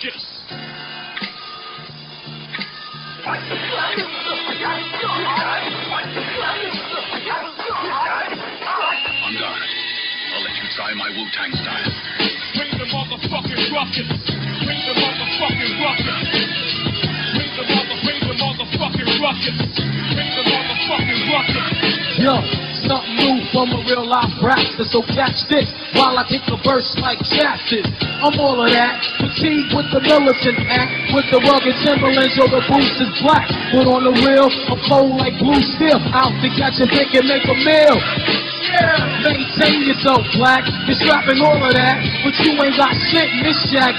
ruckus. On guard. I'll let you try my Wu-Tang style. Bring the motherfucking ruckus. Bring the motherfucking ruckus. Bring the motherfucking ruckus. Bring the motherfucking ruckus. Yo, something new from a real life rapster, so catch this while I kick a verse like chapters. I'm all of that, fatigued with the militant act, with the rugged Timberlands, yo, the boots is black. But on the real, I'm cold like blue steel, out to catch a pick and make a meal. Yeah, maintain yourself, black. You're strapping all of that, but you ain't got shit in this Jack.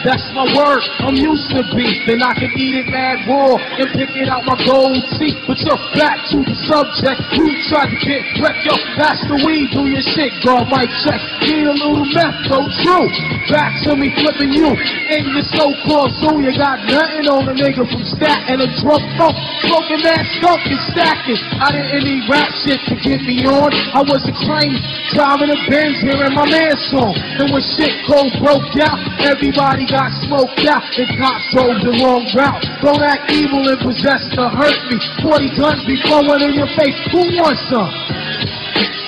That's my word. I'm used to beef, and I can eat it mad raw and pick it out my gold teeth. But yo, back to the subject. You tried to get wrecked, yo. That's the weed. Do your shit, guard mic check. Need a little meth, though true. Back to me flipping you in the so-called zoo. You got nothing on a nigga from Staten and a drunk funk, smoking that skunk and stacking. I didn't need rap shit to get me on. I was a train driving a Benz, hearing my man's song. And when shit cold broke out, everybody got smoked out. And cops drove the wrong route. Don't act evil and possess to hurt me. 40 guns be blowing in your face. Who wants some?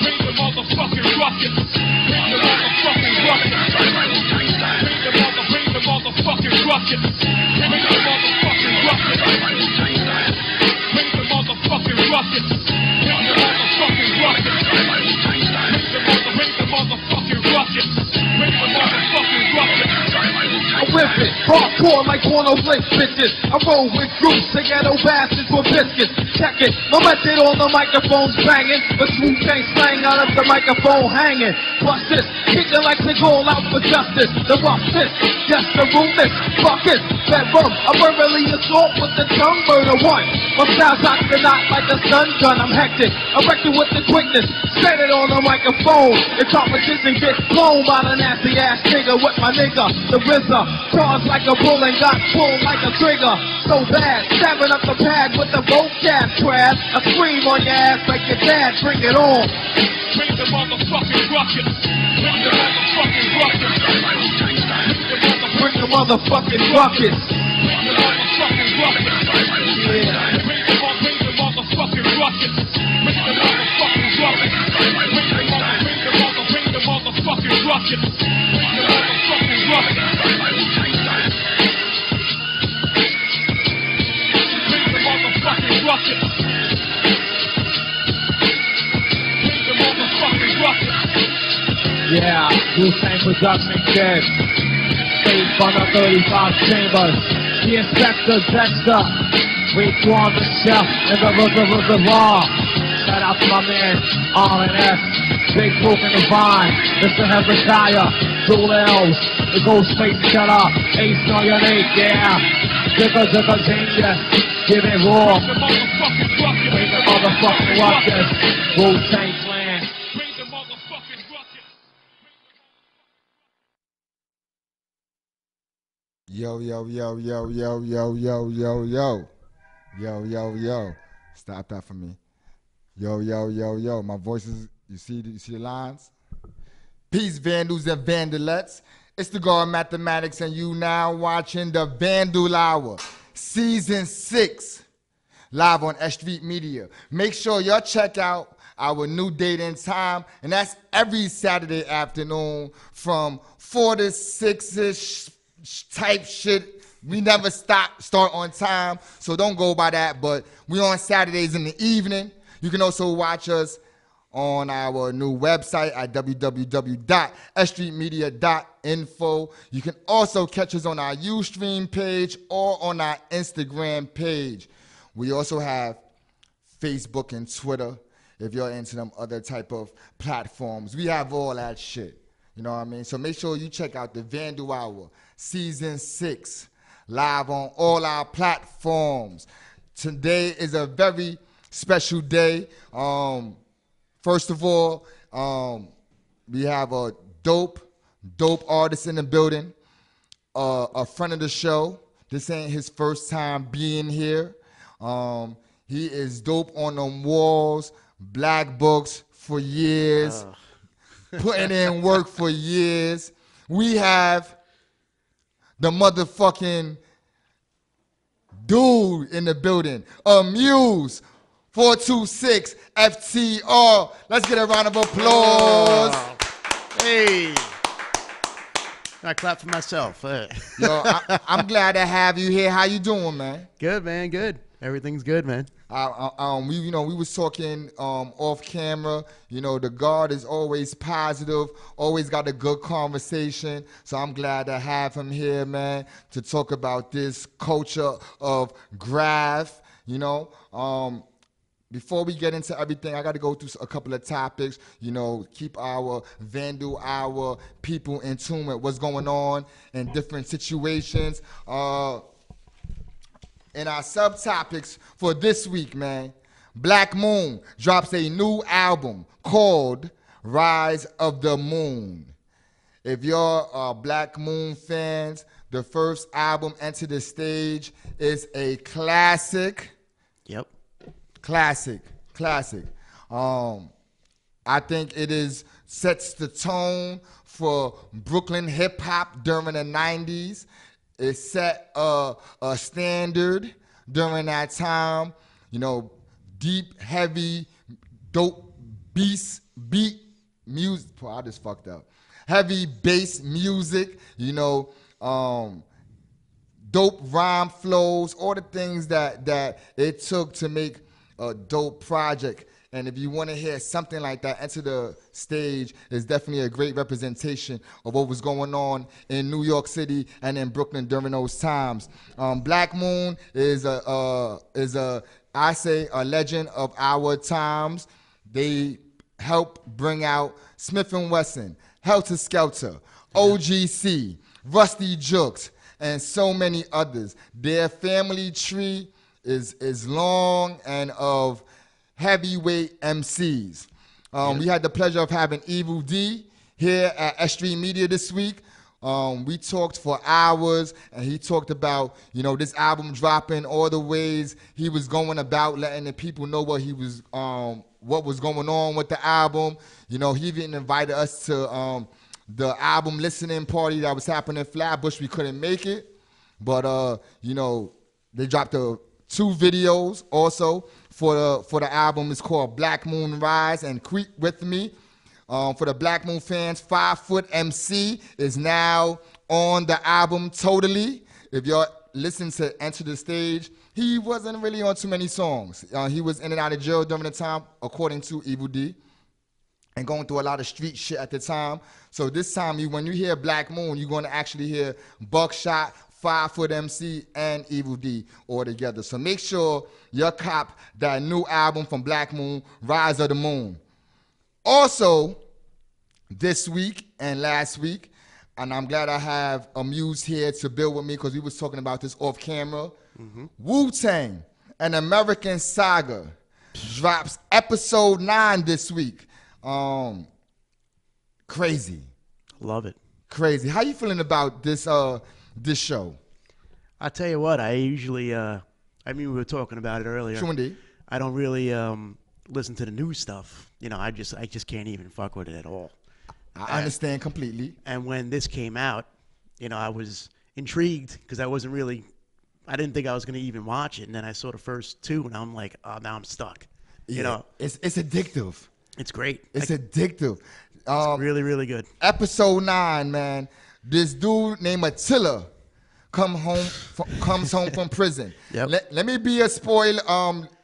Bring the motherfucking ruckus. Bring the motherfucking ruckus. Bring the motherfucking ruckus. Bring the motherfucking ruckus. Bring the motherfucking ruckus. Bring the motherfucking ruckus. Bring the motherfucking ruckus. Bring the motherfucking ruckus. I whip it, hardcore like porno flick bitches. I roll with groups, they ghetto bastards with biscuits. Check it, my method on the microphone's banging, but Wu-Tang slang out of the microphone hanging. Plus this, kicking like they go out for justice. The roughness, just the rudeness, fuck it, bedroom. I verbally assault with the tongue, murder one. My style's not like a stun gun, I'm hectic. I wreck it with the quickness, set it on the microphone. The competition gets blown by the nasty ass nigga with my nigga, the RZA. Charged like a bull and got pulled like a trigger. So bad, stabbing up the pad with the vocab crab. I scream on your ass like your dad, bring it on. Bring the motherfucking ruckus. Bring the motherfucking ruckus. Bring the motherfucking ruckus. Bring the motherfucking ruckus. Yeah. Bring the motherfucking ruckus. Bring the motherfucking ruckus. Bring the motherfucking ruckus. Bring the motherfucking ruckus. Ruckus. Bring the motherfucking ruckus. Yeah, Wu-Tang Production Kid. State from the 35 chambers. The Inspector Dexter. Reach on the shelf in the reservoir. Shout out to my man, R&S. Big Proof in the Vine. Mr. Hezekiah. Dual L's. The Ghostface Killer. Ace on your name, yeah. Jigga genius. Give it raw. Bring the motherfucking ruckus. Bring the motherfucking ruckus. Wu-Tang Clan. Bring the motherfucking ruckus. Yo. Stop that for me. Yo. My voice is, you see the lines? Peace, Vandals and Vandalettes. It's the God Mathematics, and you now watching the Vandal Hour, Season 6, live on S.STREET Media. Make sure y'all check out our new date and time, and that's every Saturday afternoon from 4 to 6-ish type shit. We never start on time, so don't go by that, but we on Saturdays in the evening. You can also watch us on our new website at www.sstreetmedia.info. You can also catch us on our Ustream page or on our Instagram page. We also have Facebook and Twitter if you're into them other type of platforms. We have all that shit. You know what I mean? So make sure you check out the Vandal Hour, Season 6, live on all our platforms. Today is a very special day. First of all, we have a dope artist in the building, a friend of the show. This ain't his first time being here. He is dope on them walls, black books for years, putting in work for years. We have the motherfucking dude in the building. Amuze 426 FTR. Let's get a round of applause. Hey. I clap for myself. Yo, I'm glad to have you here. How you doing, man? Good, man. Good. Everything's good, man. We was talking off camera. You know, the guard is always positive, always got a good conversation. So I'm glad to have him here, man, to talk about this culture of graph. You know, before we get into everything, I got to go through a couple of topics. You know, keep our Vandal, our people in tune with what's going on in different situations. In our subtopics for this week, man, Black Moon drops a new album called Rise of the Moon. If you're Black Moon fans, the first album, Enter the Stage, is a classic. Yep. Classic. I think it sets the tone for Brooklyn hip hop during the 90s. It set a standard during that time. You know, deep, heavy, dope beat music. Oh, I just fucked up. Heavy bass music. You know, dope rhyme flows. All the things that it took to make a dope project. And if you want to hear something like that, Enter the Stage is definitely a great representation of what was going on in New York City and in Brooklyn during those times. Black Moon is a legend of our times. They helped bring out Smith & Wesson, Helter Skelter, OGC, Rusty Jukes, and so many others. Their family tree is long and of heavyweight MCs. We had the pleasure of having Evil D here at S.STREET Media this week. We talked for hours, and he talked about, you know, this album dropping, all the ways he was going about letting the people know what was going on with the album. You know, he even invited us to the album listening party that was happening in Flatbush. We couldn't make it, but you know, they dropped 2 videos also for the album. It's called Black Moon Rise and Creep With Me. For the Black Moon fans, 5 Foot MC is now on the album totally. If y'all listen to Enter the Stage, he wasn't really on too many songs. He was in and out of jail during the time, according to Evil D, and going through a lot of street shit at the time. So this time, when you hear Black Moon, you're going to actually hear Buckshot, 5 Foot MC, and Evil D all together. So make sure you cop that new album from Black Moon, Rise of the Moon. Also, this week and last week, and I'm glad I have Amuze here to build with me because we was talking about this off camera. Wu-Tang, An American Saga, drops episode 9 this week. Crazy. Love it. Crazy. How you feeling about this show? I tell you what, I usually, we were talking about it earlier. Sure indeed. I don't really listen to the new stuff. You know, I just can't even fuck with it at all. I understand completely. And when this came out, you know, I was intrigued because I didn't think I was going to even watch it. And then I saw the first 2 and I'm like, oh, now I'm stuck. Yeah, you know, it's addictive. It's great. It's addictive. It's really, really good. Episode 9, man. This dude named Attila comes home from prison. Yep. Let me be a spoiler.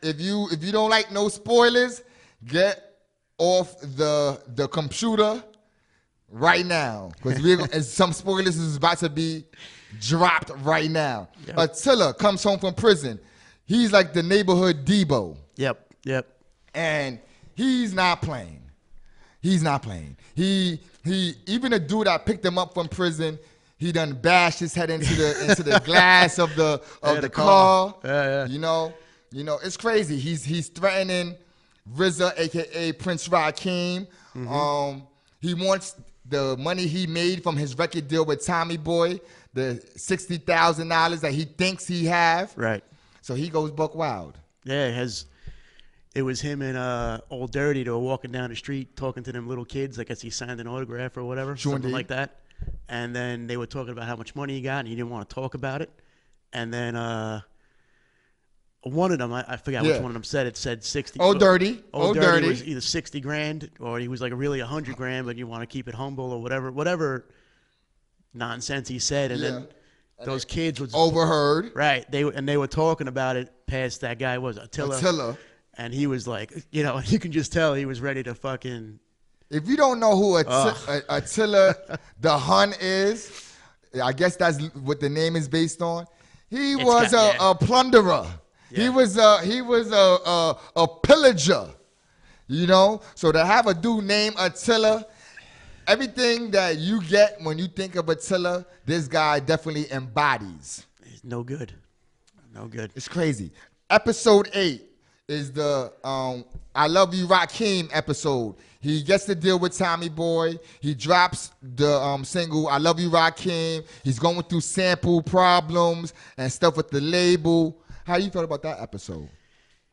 If you don't like no spoilers, get off the computer right now, because some spoilers is about to be dropped right now. Yep. Attila comes home from prison. He's like the neighborhood Debo. Yep. And he's not playing. He even the dude that picked him up from prison, he done bashed his head into the glass of the car. Yeah. You know, it's crazy. He's threatening RZA, aka Prince Rakeem. He wants the money he made from his record deal with Tommy Boy, the $60,000 that he thinks he have. Right. So he goes buck wild. Yeah, it was him and Old Dirty that were walking down the street talking to them little kids. I guess he signed an autograph or whatever, Sure something indeed. like that. and then they were talking about how much money he got, and he didn't want to talk about it. And then one of them, I forgot which one of them said it. Said 60. Oh, Dirty. Oh, Dirty was either 60 grand or he was like really 100 grand, but you want to keep it humble or whatever nonsense he said. And then those kids was overheard. Right. They were talking about it past that guy was Attila. And he was like, you can just tell he was ready to fucking. If you don't know who Attila the Hun is, I guess that's what the name is based on. He was a plunderer. Yeah. He was a pillager. So to have a dude named Attila, everything that you get when you think of Attila, this guy definitely embodies. It's no good. It's crazy. Episode 8 is the I Love You Rakim episode. He gets to deal with Tommy Boy. He drops the single I Love You Rakim. He's going through sample problems and stuff with the label. How you felt about that episode?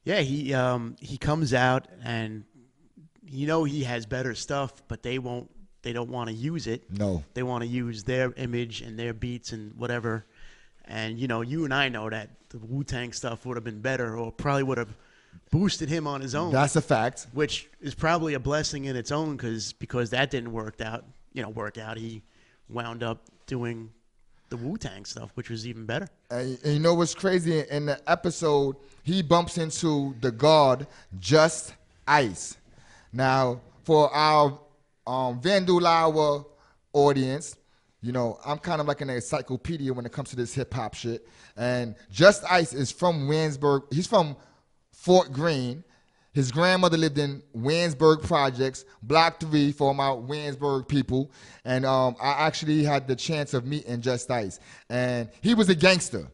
Yeah, he comes out and he has better stuff, but they don't want to use it. No. They want to use their image and their beats and whatever. And you and I know that the Wu-Tang stuff would have been better or probably would have boosted him on his own. That's a fact. Which is probably a blessing in its own because that didn't work out. He wound up doing the Wu-Tang stuff, which was even better. And you know what's crazy? In the episode, he bumps into the god Just Ice. Now, for our Vandal Hour audience, I'm kind of like an encyclopedia when it comes to this hip-hop shit. And Just Ice is from Williamsburg. He's from Fort Greene. His grandmother lived in Williamsburg Projects, Block 3 for my Williamsburg people. And I actually had the chance of meeting Just Ice. And he was a gangster.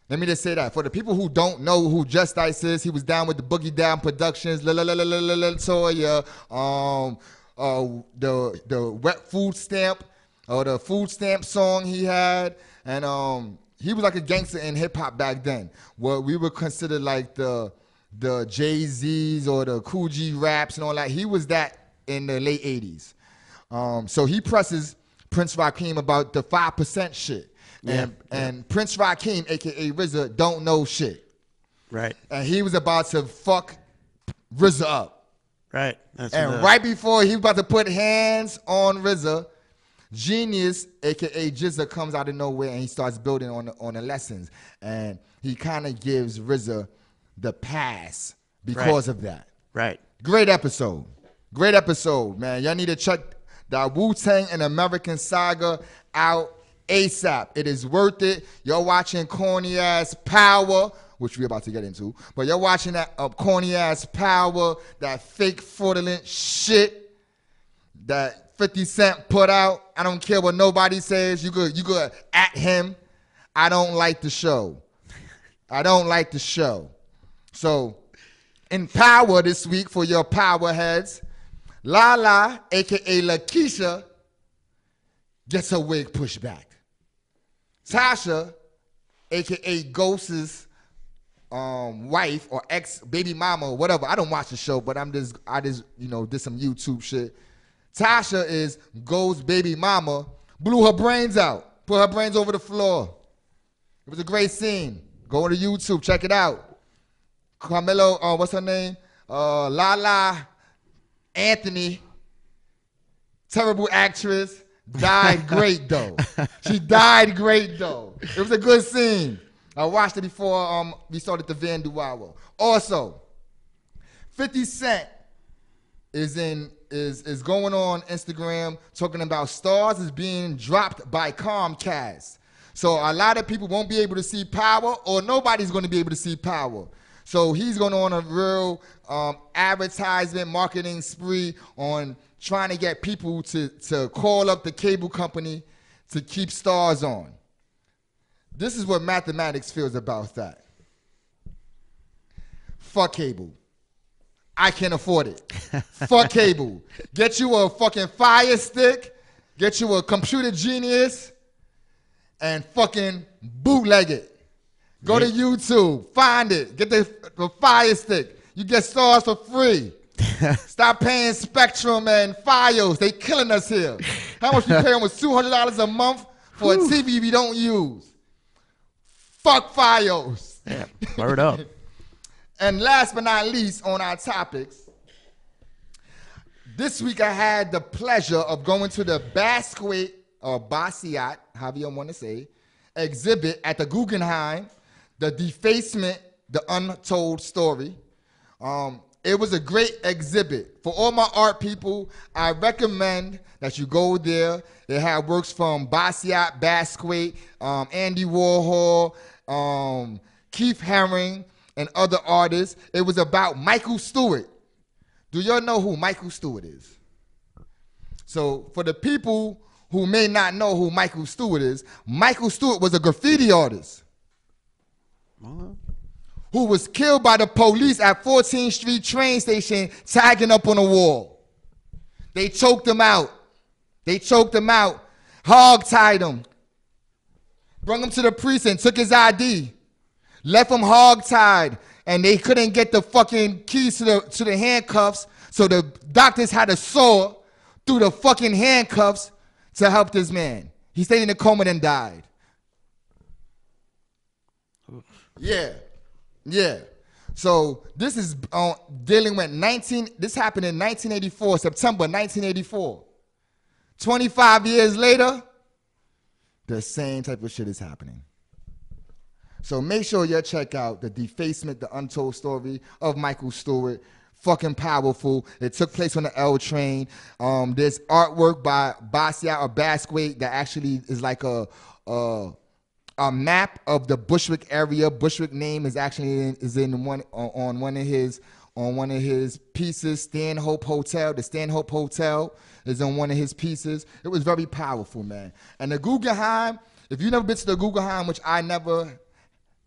Let me just say that. For the people who don't know who Just Ice is, he was down with the Boogie Down Productions, Toya, the Wet Food Stamp, or the Food Stamp song he had. And he was like a gangster in hip-hop back then. What we would consider like the Jay-Z's or the Cool G raps and all that. He was that in the late 80s. So he presses Prince Rakim about the 5% shit. And Prince Rakim, a.k.a. RZA, don't know shit. Right. And he was about to fuck RZA up. Right. Right before he was about to put hands on RZA, Genius, a.k.a. Jizza, comes out of nowhere and he starts building on the lessons. And he kind of gives RZA the pass because of that. Right. Great episode, man. Y'all need to check that Wu-Tang and American Saga out ASAP. It is worth it. You're watching corny ass Power, which we're about to get into, but you're watching that corny ass Power, that fake fraudulent shit that 50 Cent put out. I don't care what nobody says. You could at him. I don't like the show. So, in Power this week for your Power heads, Lala, a.k.a. Lakeisha, gets her wig pushed back. Tasha, a.k.a. Ghost's wife or ex-baby mama or whatever. I don't watch the show, but I just did some YouTube shit. Tasha is Ghost's baby mama, blew her brains out, put her brains over the floor. It was a great scene. Go to YouTube, check it out. Carmelo, what's her name? Lala Anthony, terrible actress, died great though. She died great though. It was a good scene. I watched it before we started the Vandal Hour. Also, 50 Cent is going on Instagram talking about Stars is being dropped by Comcast. So a lot of people won't be able to see Power, or nobody's going to be able to see Power. So he's going on a real advertisement marketing spree on trying to get people to call up the cable company to keep Stars on. This is what mathematics feels about that. Fuck cable. I can't afford it. Fuck cable. Get you a fucking Fire Stick, get you a Computer Genius, and fucking bootleg it. Go to YouTube, find it, get the Fire Stick. You get Stars for free. Stop paying Spectrum and Fios. They killing us here. How much we pay? Almost $200 a month for a TV we don't use. Fuck Fios. Yeah, word up. And last but not least on our topics, this week I had the pleasure of going to the Basquiat or Basquiat, however you want to say, exhibit at the Guggenheim, the Defacement, the Untold Story. It was a great exhibit. For all my art people, I recommend that you go there. They had works from Basquiat, Andy Warhol, Keith Haring, and other artists. It was about Michael Stewart. Do y'all know who Michael Stewart is? So for the people who may not know who Michael Stewart is, Michael Stewart was a graffiti artist who was killed by the police at 14th Street train station tagging up on a wall. They choked him out. Hog-tied him. Brought him to the precinct, took his ID, left him hog-tied, and they couldn't get the fucking keys to the handcuffs, so the doctors had to saw through the fucking handcuffs to help this man. He stayed in a coma and died. Yeah. So this is dealing with this happened in 1984, September 1984. 25 years later, the same type of shit is happening. So make sure you check out the Defacement, the Untold Story of Michael Stewart. Fucking powerful. It took place on the L train. There's artwork by Basquiat or Basquiat that actually is like a map of the Bushwick area. Bushwick name is actually on one of his pieces. Stanhope Hotel. The Stanhope Hotel is on one of his pieces. It was very powerful, man. And the Guggenheim, if you've never been to the Guggenheim, which I never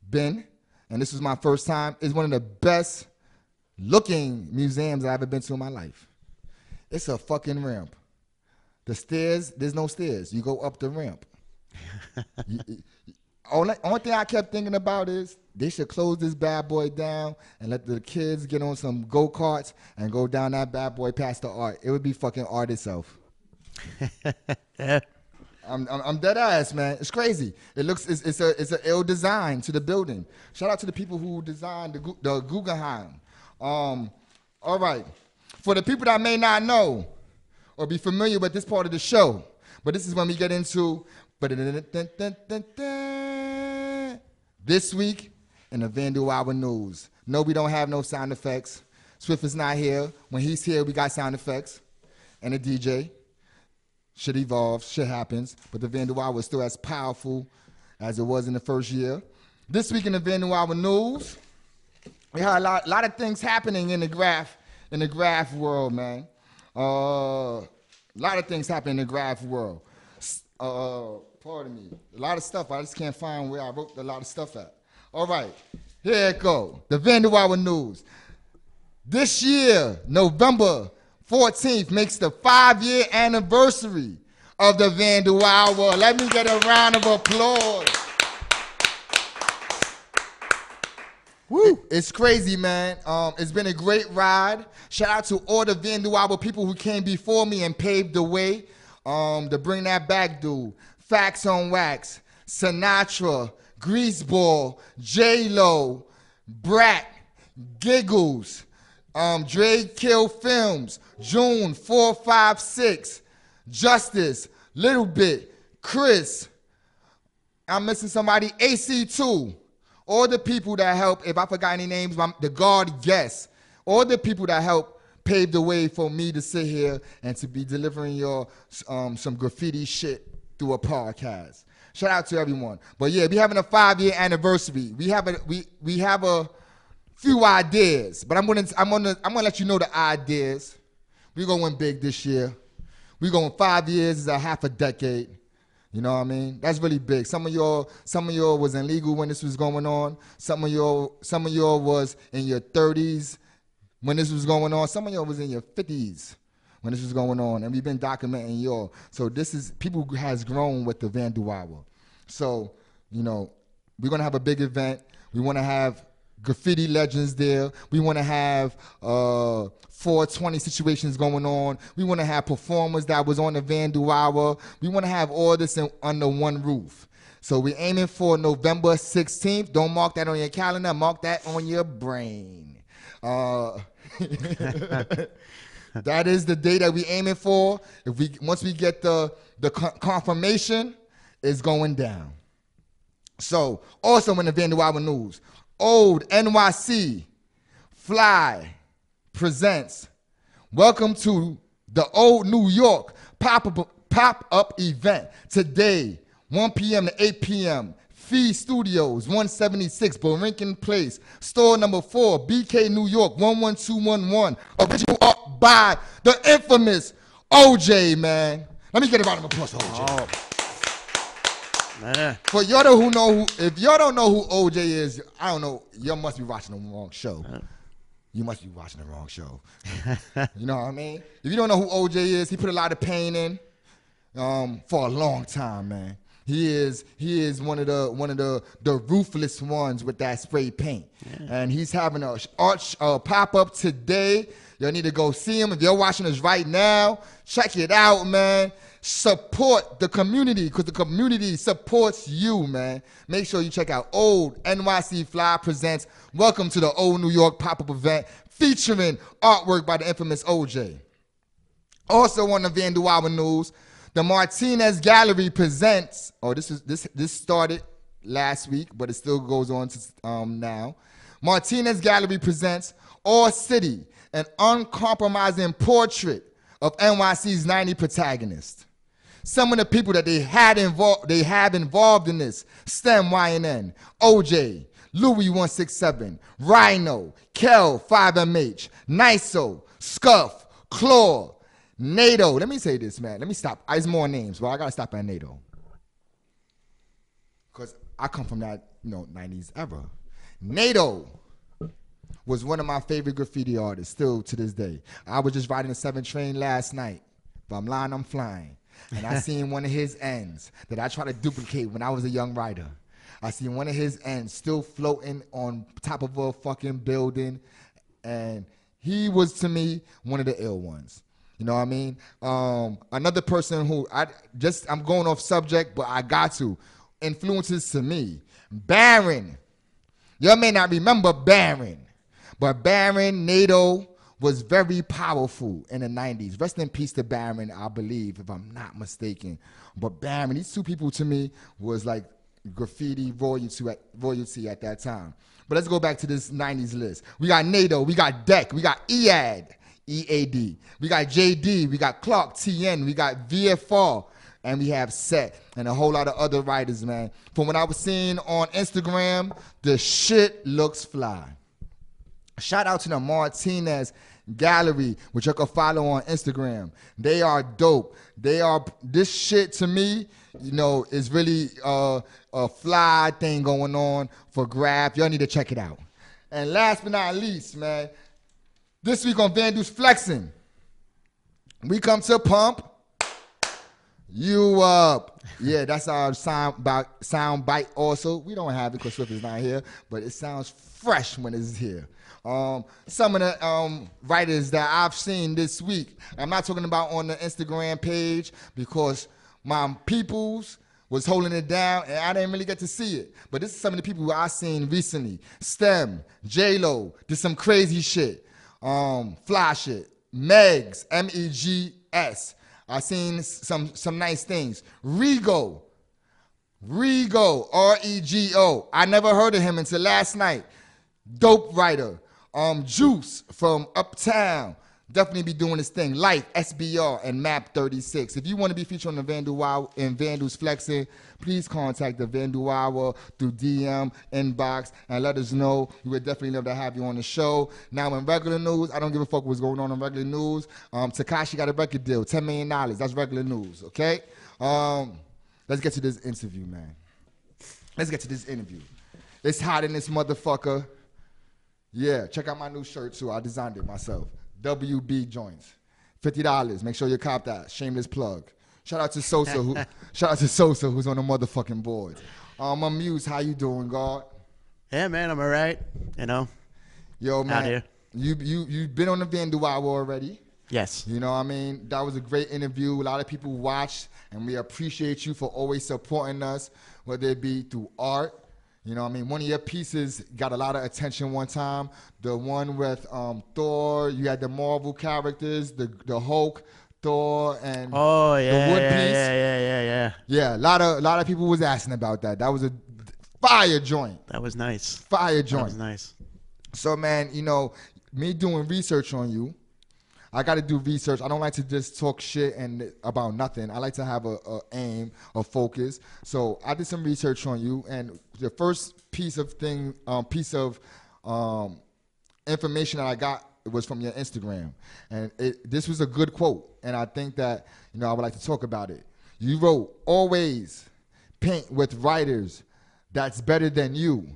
been, and this was my first time, is one of the best looking museums I've ever been to in my life. It's a fucking ramp. The stairs, there's no stairs. You go up the ramp. Only thing I kept thinking about is they should close this bad boy down and let the kids get on some go-karts and go down that bad boy past the art. It would be fucking art itself. I'm dead ass, man. It's crazy. It's an ill design to the building. Shout out to the people who designed the Guggenheim. All right. For the people that may not know or be familiar with this part of the show, but this is when we get into this week in the Vandal Hour News. No, we don't have no sound effects. Swift is not here. When he's here, we got sound effects and a DJ. Shit evolves, shit happens, but the Vandal Hour is still as powerful as it was in the first year. This week in the Vandal Hour News, we had a lot of things happening in the graph world, man. A lot of things happening in the graph world. Pardon me. A lot of stuff. I just can't find where I wrote a lot of stuff at. All right. Here it go. The Vandal Hour News. This year, November 14th, makes the 5-year anniversary of the Vandal Hour. Let me get a round of applause. Woo. It's crazy, man. It's been a great ride. Shout out to all the Vandal Hour people who came before me and paved the way to bring that back, dude. Facts on Wax, Sinatra, Greaseball, J-Lo, Brat, Giggles, Dre Kill Films, June 456, Justice, Little Bit, Chris, I'm missing somebody, AC2, all the people that help, if I forgot any names, the guard guests, all the people that help pave the way for me to sit here and to be delivering your some graffiti shit through a podcast. Shout out to everyone. But yeah, we having a 5-year anniversary. We have a few ideas, but I'm gonna let you know the ideas. We're going big this year. We're going 5 years is a half a decade. You know what I mean? That's really big. Some of y'all was illegal when this was going on. Some of y'all was in your 30s when this was going on. Some of y'all was in your 50s when this was going on, and we've been documenting y'all. So people has grown with the Vandal Hour. So, you know, we're gonna have a big event. We wanna have graffiti legends there. We want to have 420 situations going on. We want to have performers that was on the Vandal Hour. We want to have all this under one roof. So we're aiming for November 16th. Don't mark that on your calendar. Mark that on your brain. That is the day that we're aiming for. Once we get the confirmation, it's going down. So also in the Vandal Hour news, Old NYC Fly presents Welcome to the Old New York pop-up event today, 1 p.m. to 8 p.m. Fee Studios, 176 Borinquen Place, store number 4, BK, New York, 11211. Original art by the infamous OJ, man. Let me get a round of applause for OJ. Oh. Man. For y'all who know if y'all don't know who OJ is, I don't know, y'all must be watching the wrong show. You must be watching the wrong show. You know what I mean? If you don't know who OJ is, he put a lot of pain in for a long time, man. He is one of the ruthless ones with that spray paint. Yeah. And he's having a pop-up today. Y'all need to go see him. If you're watching us right now, check it out, man. Support the community because the community supports you, man. Make sure you check out Old NYC Fly presents Welcome to the Old New York pop-up event featuring artwork by the infamous OJ. Also on the Vandal Hour news, the Martinez Gallery presents, this started last week, but it still goes on to now. Martinez Gallery presents All City, an uncompromising portrait of NYC's 90 protagonists. Some of the people that they have involved in this: STEM YNN, OJ, Louis 167, Rhino, Kel 5MH, Niso, Scuff, Claw, NATO. Let me say this, man. Let me stop. There's more names, but I gotta stop at NATO. Because I come from that, 90s era. NATO was one of my favorite graffiti artists, still to this day. I was just riding the 7 train last night. If I'm lying, I'm flying. And I seen one of his ends that I tried to duplicate when I was a young writer. I seen one of his ends still floating on top of a fucking building. And he was, to me, one of the ill ones. You know what I mean? Another person who, I'm going off subject, but I got to. Influences to me. Baron. Y'all may not remember Baron, but Baron, NATO, was very powerful in the 90s. Rest in peace to Baron, I believe, if I'm not mistaken. But Baron, these two people to me was like graffiti royalty at that time. But let's go back to this 90s list. We got NATO, we got Deck, we got EAD. EAD. We got JD, we got Clark, TN, we got VFR, and we have Set, and a whole lot of other writers, man. From what I was seeing on Instagram, the shit looks fly. Shout out to the Martinez Gallery, which you can follow on Instagram. They are dope. This shit to me, is really a fly thing going on for grab. Y'all need to check it out. And last but not least, man, this week on Vandal's Flexing, we come to pump you up. Yeah, that's our sound bite also. We don't have it because Swift is not here, but it sounds fresh when it's here. Some of the writers that I've seen this week, I'm not talking about on the Instagram page because my peoples was holding it down and I didn't really get to see it. But this is some of the people who I've seen recently. STEM, J-Lo, did some crazy shit. Fly shit. Megs, MEGS. I seen some nice things. Rego, REGO. I never heard of him until last night. Dope writer. Juice from Uptown. Definitely be doing his thing. Life, SBR, and Map 36. If you want to be featured on the Vandal Hour and Vandal's Flexing, please contact the Vandal Hour through DM, inbox, and let us know. We would definitely love to have you on the show. Now, in regular news, I don't give a fuck what's going on in regular news. Tekashi got a record deal, $10 million. That's regular news, okay? Let's get to this interview, man. Let's get to this interview. It's hot in this motherfucker. Yeah, check out my new shirt, too. I designed it myself. WB joints, $50. Make sure you cop that. Shameless plug. Shout out to Sosa, who's on the motherfucking boards. Amuse, how you doing, God? Yeah, man, I'm all right. You know, Yo, man, here. you've been on the Vandal Hour already. yes. You know what I mean? That was a great interview. A lot of people watched, and we appreciate you for always supporting us, whether it be through art. You know what I mean? One of your pieces got a lot of attention one time. The one with Thor, you had the Marvel characters, the Hulk, Thor, and Oh, yeah, the wood yeah, piece. yeah. Yeah, a lot of people was asking about that. That was a fire joint. That was nice. Fire That joint. was nice. So, man, you know, me doing research on you, I got to do research. I don't like to just talk shit and about nothing. I like to have a aim, a focus. So I did some research on you, and the first piece of information that I got was from your Instagram, and this was a good quote, and I think that I would like to talk about it. You wrote, "Always paint with writers that's better than you.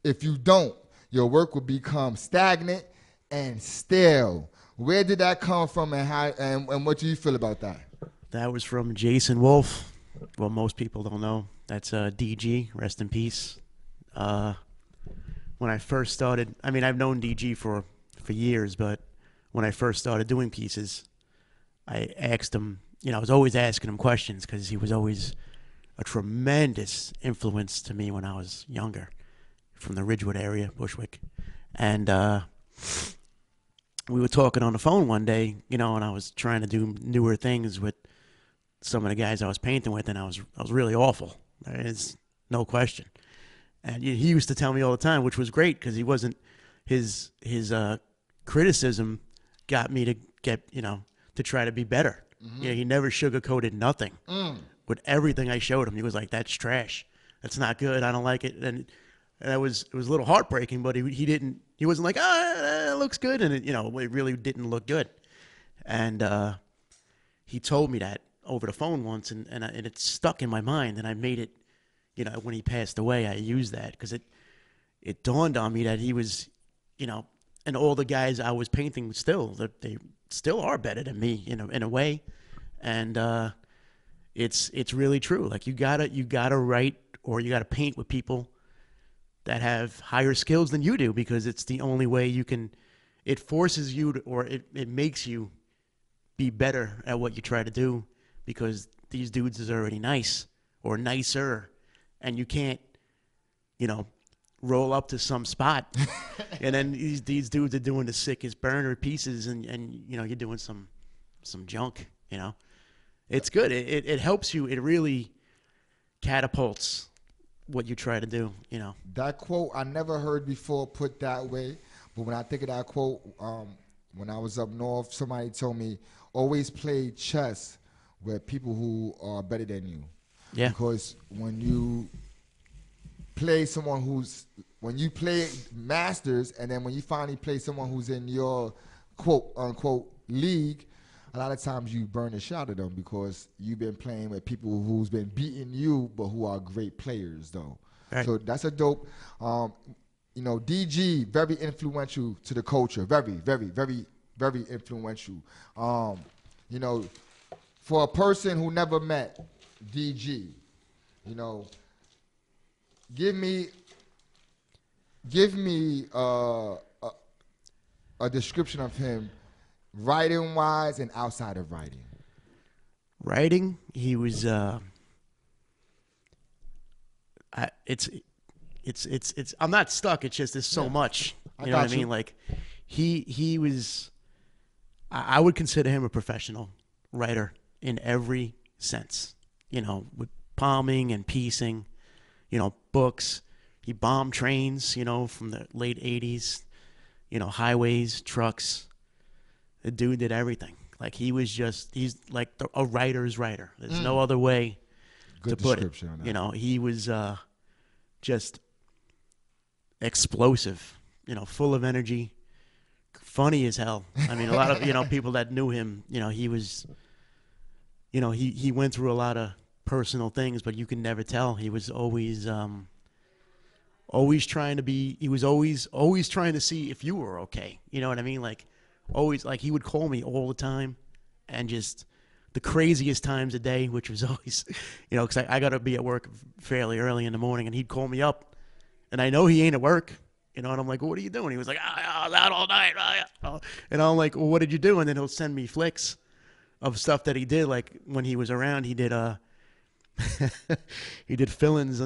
If you don't, your work will become stagnant and stale." Where did that come from, and how, and what do you feel about that? That was from Jason Wolf. Well, most people don't know. That's DG, rest in peace. When I first started, I mean, I've known DG for years, but when I first started doing pieces, I asked him, I was always asking him questions because he was always a tremendous influence to me when I was younger, from the Ridgewood area, Bushwick. And we were talking on the phone one day, and I was trying to do newer things with some of the guys I was painting with, and I was really awful. There's no question. And he used to tell me all the time, which was great because he wasn't his criticism got me to get to try to be better. Mm-hmm. He never sugarcoated nothing. With everything I showed him, he was like, "That's trash. That's not good. I don't like it." And it was a little heartbreaking, but he wasn't like, it looks good, and it really didn't look good. And he told me that over the phone once, and it stuck in my mind, and I made it. When he passed away, I used that because it dawned on me that he was, and all the guys I was painting they still are better than me, in a way, and it's really true. Like you gotta write or you gotta paint with people that have higher skills than you do, because it's the only way you can. It forces you to, or it makes you be better at what you try to do, because these dudes is already nice or nicer, and you can't, roll up to some spot and then these dudes are doing the sickest burner pieces, and you're doing some junk. It's good. It helps you. It really catapults what you try to do. That quote I never heard before put that way, but when I think of that quote, when I was up north, somebody told me, always play chess with people who are better than you. Yeah. Because when you play when you play masters, and then when you finally play someone who's in your quote unquote league, a lot of times you burn the shot at them because you've been playing with people who's been beating you, but who are great players though. Right. So that's a dope. DG, very influential to the culture. Very, very, very, very influential. For a person who never met DG, give me a description of him, writing wise and outside of writing. Writing, he was. It's. I'm not stuck. It's just there's so much. You know what I mean? Like, he was. I would consider him a professional writer in every sense. With palming and piecing. Books. He bombed trains, from the late 80s, highways, trucks. The dude did everything. Like, he's like a writer's writer. There's no other way to put it. He was just explosive, full of energy, funny as hell. I mean, a lot of, people that knew him, he was, he went through a lot of personal things, but you can never tell. He was always trying to be, he was always trying to see if you were okay. You know what I mean? Like, always, like, he would call me all the time, and just the craziest times a day, which was always, because I got to be at work fairly early in the morning, and he'd call me up, And I know he ain't at work, and I'm like, well, what are you doing? He was like, I was out all night. And I'm like, well, what did you do? And then he'll send me flicks of stuff that he did. Like when he was around, he did he did fill-ins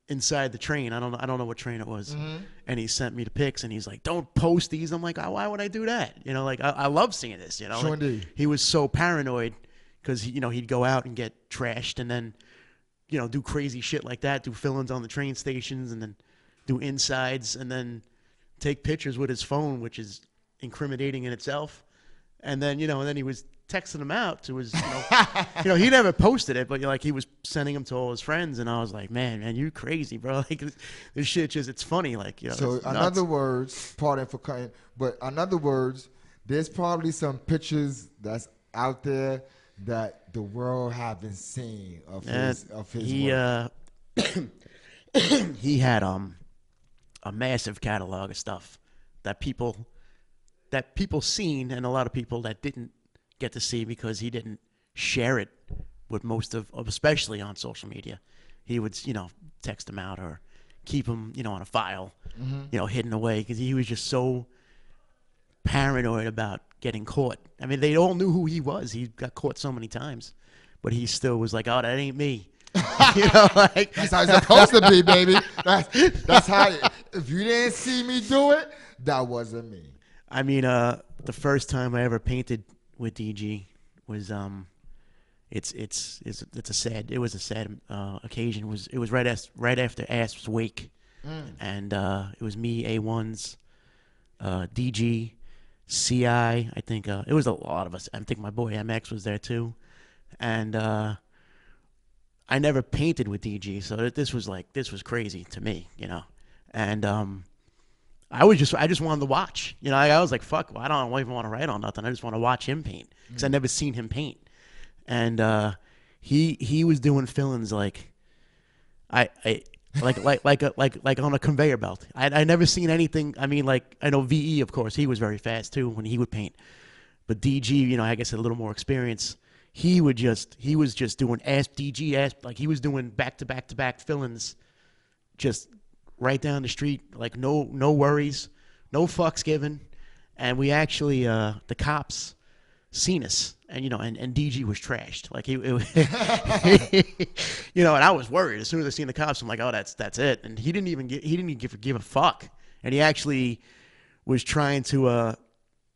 inside the train. I don't know what train it was. And he sent me the pics, and he's like, don't post these. I'm like, why would I do that? Like I love seeing this. Sure like, indeed. he was so paranoid because he'd go out and get trashed, and then do crazy shit like that, do fill-ins on the train stations, and then do insides, and then take pictures with his phone, which is incriminating in itself. And then, and then he was texting them out to his, he never posted it, but like he was sending them to all his friends. And I was like, man, you crazy, bro. Like this shit it's funny. Like, So in other words, pardon for cutting, but in other words, there's probably some pictures that's out there that the world haven't seen of his work. He had a massive catalog of stuff that people seen, and a lot of people that didn't get to see because he didn't share it with most of especially on social media. He would text them out or keep them on a file, hidden away, because he was just so paranoid about getting caught. I mean, they all knew who he was. He got caught so many times, but he still was like, oh, that ain't me. Like that's how it's supposed to be, baby. That's how. If you didn't see me do it, that wasn't me. I mean, the first time I ever painted with DG was it was a sad occasion. It was right after Asp's wake, and it was me, A1's, DG, CI. I think it was a lot of us. I think my boy MX was there too, and I never painted with DG, so this was crazy to me, and I just wanted to watch, I was like, fuck, well, I don't even want to write on nothing. I just want to watch him paint because I never seen him paint, and he was doing fill-ins like like on a conveyor belt. I never seen anything. I mean, like I know VE, of course, he was very fast too when he would paint, but DG, I guess had a little more experience. He was just doing DG, like he was doing back to back fill-ins, just right down the street, like no worries, no fucks given. And we actually, the cops seen us, and and DG was trashed. Like and I was worried as soon as I seen the cops. I'm like, oh, that's it. And he didn't even give a fuck. And he actually was trying to.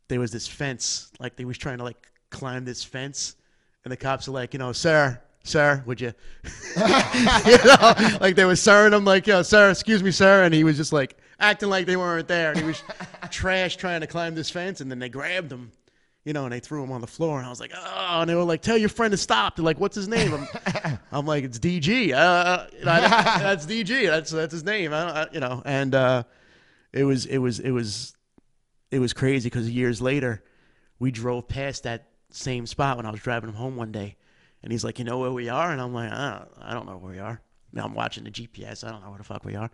There was this fence, like they was trying to like climb this fence. And the cops are like, sir, would you? Like they were sirring him, like, sir, excuse me, sir. And he was just like acting like they weren't there. And he was trash trying to climb this fence. And then they grabbed him, and they threw him on the floor. And I was like, oh, and they were like, tell your friend to stop. They're like, what's his name? I'm like, it's DG. That's DG. That's his name. And it was crazy because years later, we drove past that same spot when I was driving him home one day, and he's like, you know where we are? And I'm like, I don't know where we are. Now I'm watching the GPS. I don't know where the fuck we are.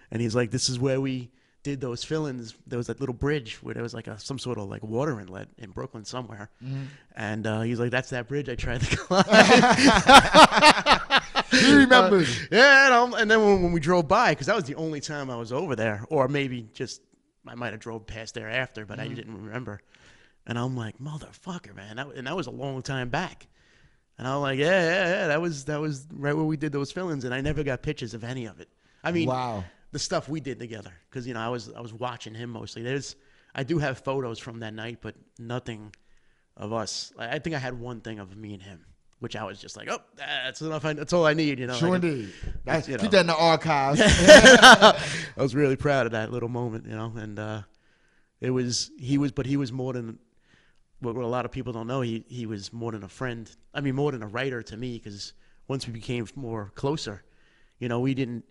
And he's like, this is where we did those fill-ins. There was that little bridge where there was like some sort of like water inlet in Brooklyn somewhere. And he's like, that's that bridge I tried to climb. He remembers. Yeah, and then when we drove by, because that was the only time I was over there, or maybe just I might have drove past there after, but I didn't remember. And I'm like, motherfucker, man. That was a long time back. And I'm like, yeah. That was right where we did those fill-ins, and I never got pictures of any of it. I mean, wow. The stuff we did together, because I was watching him mostly. I do have photos from that night, but nothing of us. I think I had one thing of me and him, which I was just like, oh, that's enough. That's all I need. Sure indeed. Keep that in the archives. I was really proud of that little moment, and he was more than. What a lot of people don't know, he was more than a friend. I mean, more than a writer to me, because once we became more closer, we didn't.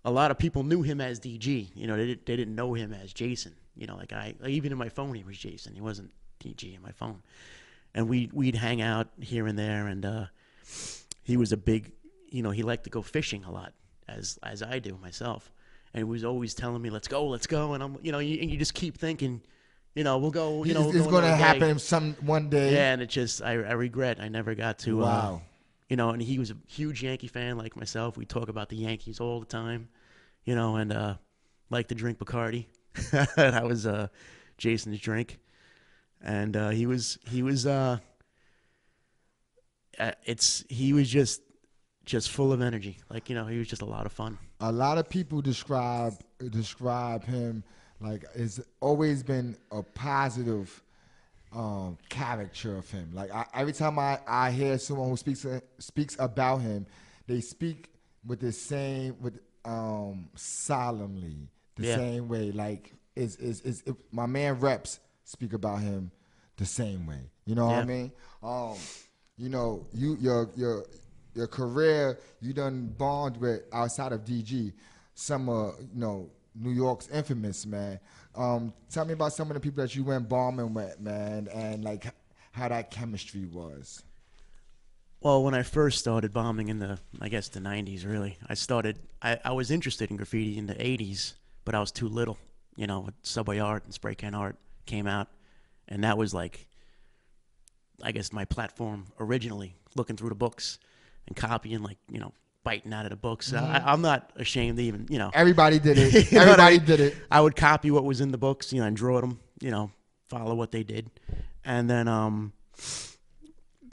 A lot of people knew him as DG. They didn't know him as Jason. Like even in my phone, he was Jason. He wasn't DG in my phone. And we'd hang out here and there, and he was a big. He liked to go fishing a lot, as I do myself. And he was always telling me, let's go, and I'm, and you just keep thinking. We'll go. It's going to happen one day. Yeah, and it just I regret I never got to. Wow. And he was a huge Yankee fan like myself. We talk about the Yankees all the time. you know, and liked to drink Bacardi. That was Jason's drink, and he was just full of energy. Like, you know, he was just a lot of fun. A lot of people describe him like it's always been a positive character of him. Like every time I hear someone who speaks about him, they speak with the same solemnly the same way. Like my man Reps speak about him the same way. You know what I mean? You know, your career, you done bond with outside of DG, some you know, New York's infamous, man. Tell me about some of the people that you went bombing with, man, and like how that chemistry was. Well, when I first started bombing in the 90s, really, I was interested in graffiti in the 80s, but I was too little. You know, Subway Art and Spray Can Art came out, and that was like, I guess, my platform originally, looking through the books and copying, like, you know, biting out of the books. I'm not ashamed to even, you know. Everybody did it. You know what I Everybody mean? did it. I would copy what was in the books, you know, and draw them, you know, follow what they did. And then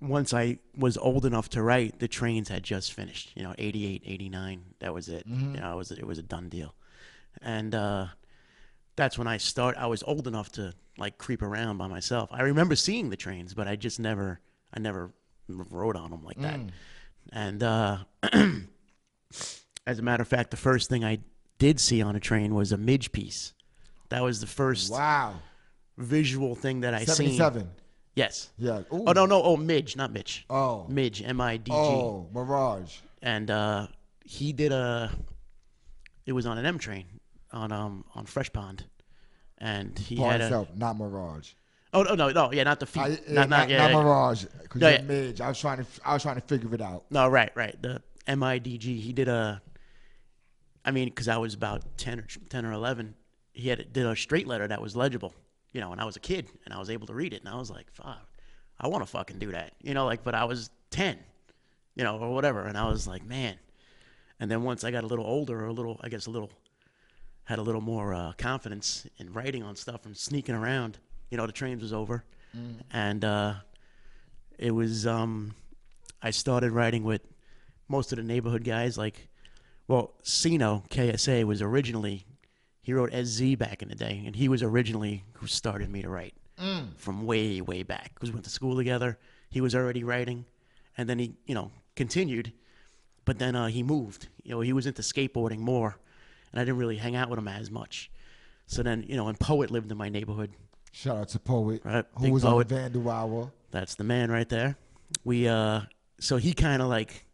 once I was old enough to write, the trains had just finished, you know, 88, 89. That was it. You know, it was a done deal. And that's when I was old enough to, like, creep around by myself. I remember seeing the trains, but I never wrote on them like that. And as a matter of fact, the first thing I did see on a train was a Midge piece. That was the first visual thing that I seen. 77. Yes. Yeah. Ooh. Oh, no. Oh, Midge, not Mitch. Oh. Midge, M-I-D-G. Oh, Mirage. And he did it was on an M train on Fresh Pond. And he had itself, not Mirage. Oh, no, yeah, not the feet. Not Mirage. Because No, you're Midge. I was trying to figure it out. No, right. The MIDG. He did because I was about 10 or 11. He did a straight letter that was legible, you know, and I was a kid and I was able to read it, and I was like, fuck, I want to fucking do that, you know, like, but I was 10, you know, or whatever, and I was like, man. And then once I got a little older, had a little more confidence in writing on stuff and sneaking around, you know, the trains was over, and it was I started writing with most of the neighborhood guys. Like, well, Sino KSA was originally, he wrote SZ back in the day, and he was originally who started me to write from way back, because we went to school together. He was already writing, and then he, you know, continued, but then he moved. You know, he was into skateboarding more, and I didn't really hang out with him as much. So then, you know, and Poet lived in my neighborhood. Shout out to Poet, right? who was Poet. On the Vandal Hour. That's the man right there. So he kind of like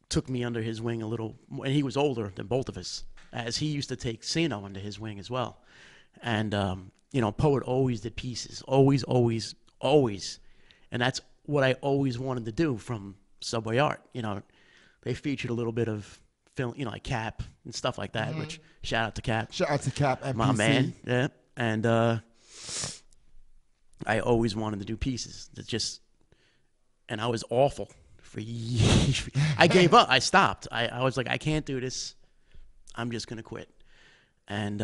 took me under his wing a little, and he was older than both of us, as he used to take Sino under his wing as well. And, you know, Poet always did pieces, always. And that's what I always wanted to do from Subway Art. You know, they featured a little bit of film, you know, like Cap and stuff like that, which shout out to Cap. Shout out to Cap, MPC. My man, yeah. And I always wanted to do pieces that just, and I was awful for years. I gave up. I stopped. I was like, I can't do this. I'm just going to quit. And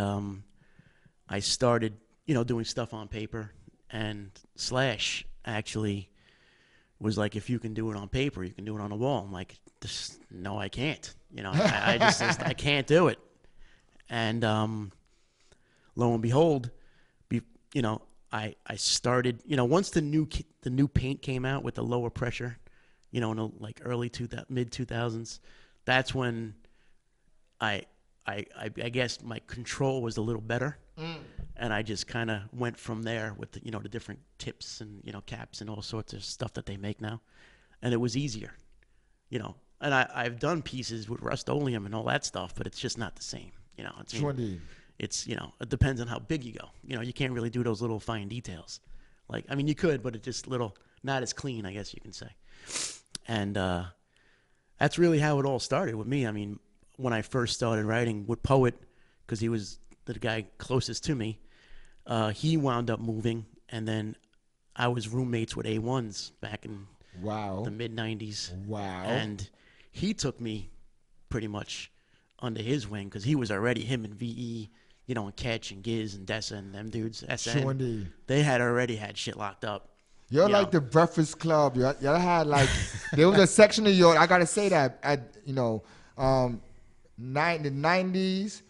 I started, you know, doing stuff on paper. And Slash actually was like, if you can do it on paper, you can do it on a wall. I'm like, no, I can't. You know, I just I can't do it. And lo and behold, you know, I started, you know, once the new paint came out with the lower pressure, you know, in the, like mid 2000s, that's when I guess my control was a little better, and I just kind of went from there with the, you know, the different tips and, you know, caps and all sorts of stuff that they make now, and it was easier, you know. And I've done pieces with Rust-Oleum and all that stuff, but it's just not the same, you know. It's, you know, it depends on how big you go. You know, you can't really do those little fine details. Like, I mean, you could, but it's just not as clean, I guess you can say. And that's really how it all started with me. I mean, when I first started writing with Poet, because he was the guy closest to me, he wound up moving, and then I was roommates with A1s back in the mid-'90s. Wow. And he took me pretty much under his wing because he was already him and VE, you know, and Catch and Giz and Dessa and them dudes. SN, Sure indeed. They had already had shit locked up. You're You like know. the Breakfast Club. Y'all had like there was a section of your. I gotta say that at the 90s,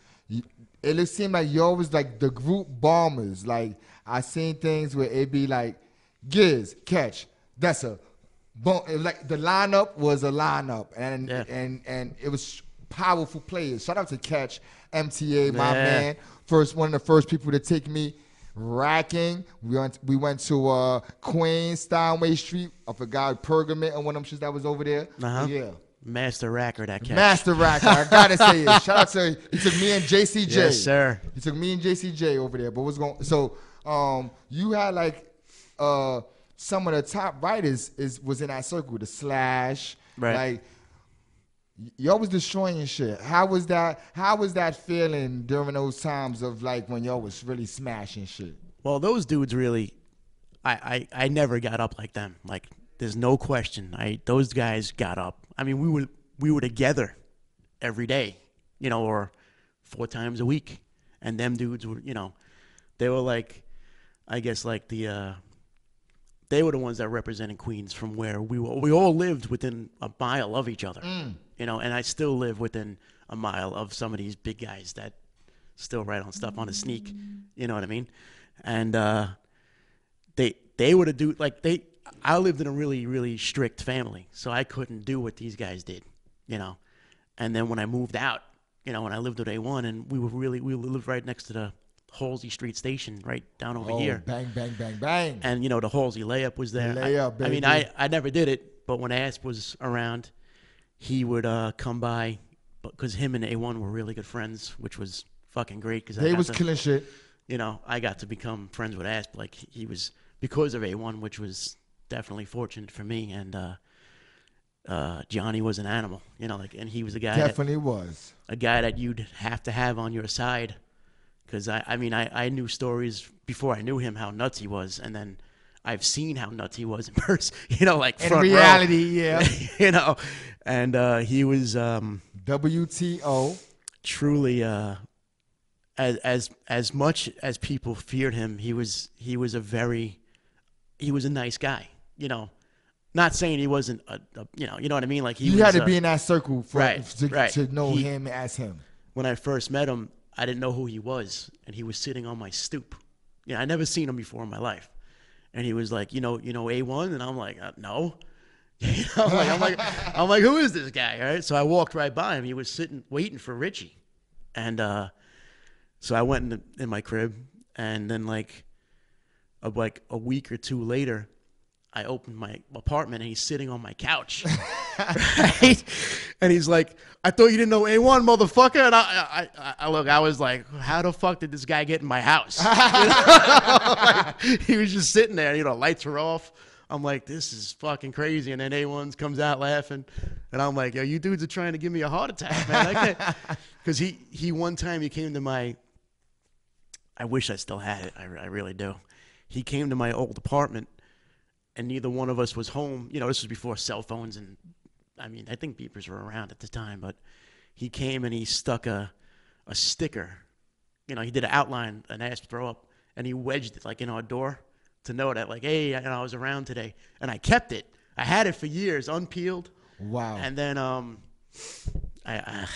it seemed like y'all was like the group bombers. Like I seen things where it be like Giz, Catch, Dessa. Boom. It was like the lineup was a lineup, and Yeah. and it was powerful players. Shout out to Catch, MTA, my Yeah. man. One of the first people to take me racking. We went to Queens, Steinway Street. I forgot Pergament and one of them shits that was over there. Uh-huh. Yeah. Master Racker, that Catch. Master Racker. I gotta say it. Shout out to he took me and JCJ. Yes, sir. He took me and JCJ over there. But what's going so you had like some of the top writers was in that circle, the Slash. Right. Like y'all was destroying shit. How was that feeling during those times of like when y'all was really smashing shit? Well, those dudes really, I never got up like them. Like, there's no question. Those guys got up. I mean, we were together every day, you know, or 4 times a week, and them dudes were, you know, they were like, I guess like they were the ones that represented Queens from where we all lived within a mile of each other, you know, and I still live within a mile of some of these big guys that still write on stuff on the sneak, you know what I mean? And they were the dude, like I lived in a really, really strict family, so I couldn't do what these guys did, you know. And then when I moved out, you know, when I lived with A1, and we lived right next to the Halsey Street station, right down over here. Bang, bang, bang, bang. And you know, the Halsey layup was there. Layup, I mean, baby. I never did it, but when Asp was around, he would come by, because him and A1 were really good friends, which was fucking great. Because They was killing shit. You know, I got to become friends with Asp. Like he was because of A1, which was definitely fortunate for me. And Johnny was an animal, you know, like, and he was a guy Definitely was. a guy that you'd have to have on your side. Because I mean, I knew stories before I knew him how nuts he was, and then I've seen how nuts he was in person. You know, like In front reality, row. yeah. You know, and he was WTO. truly as much as people feared him, he was a nice guy. You know, not saying he wasn't you know what I mean. Like You had to be in that circle for right. to know him as him. When I first met him, I didn't know who he was, and he was sitting on my stoop. You know, I never seen him before in my life, and he was like, you know, A1, and I'm like, no. You know, I'm like, who is this guy? All right, so I walked right by him. He was sitting waiting for Richie, and so I went in my crib, and then like a week or 2 later, I opened my apartment, and he's sitting on my couch, right? And he's like, I thought you didn't know A1, motherfucker. And I was like, how the fuck did this guy get in my house? You know? Like, he was just sitting there, you know, lights were off. I'm like, this is fucking crazy. And then A1 comes out laughing. And I'm like, yo, you dudes are trying to give me a heart attack, man. I can't. Because he one time he came to my, I wish I still had it. I really do. He came to my old apartment, and neither one of us was home. You know, this was before cell phones, and I mean, I think beepers were around at the time, but he came and he stuck a sticker. You know, he did an outline, an Asp throw up, and he wedged it like in our door to know that, like, hey, I was around today. And I kept it. I had it for years, unpeeled. Wow. And then I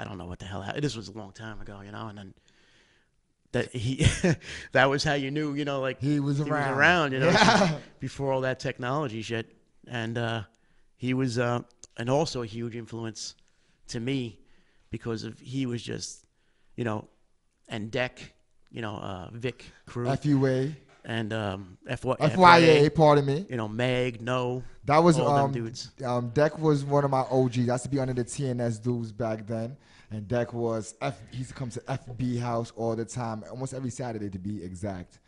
don't know what the hell happened. This was a long time ago, you know, and then that was how you knew, you know, like He was around. you know, Yeah. before all that technology shit. And he was and also a huge influence to me because he was just, you know, and Deck, you know, Vic Crew FUA. and FYA, pardon me. you know, Meg, No, That was all them dudes. Deck was one of my OGs. I used to be under the TNS dudes back then. And Deck was he used to come to FB house all the time, almost every Saturday to be exact.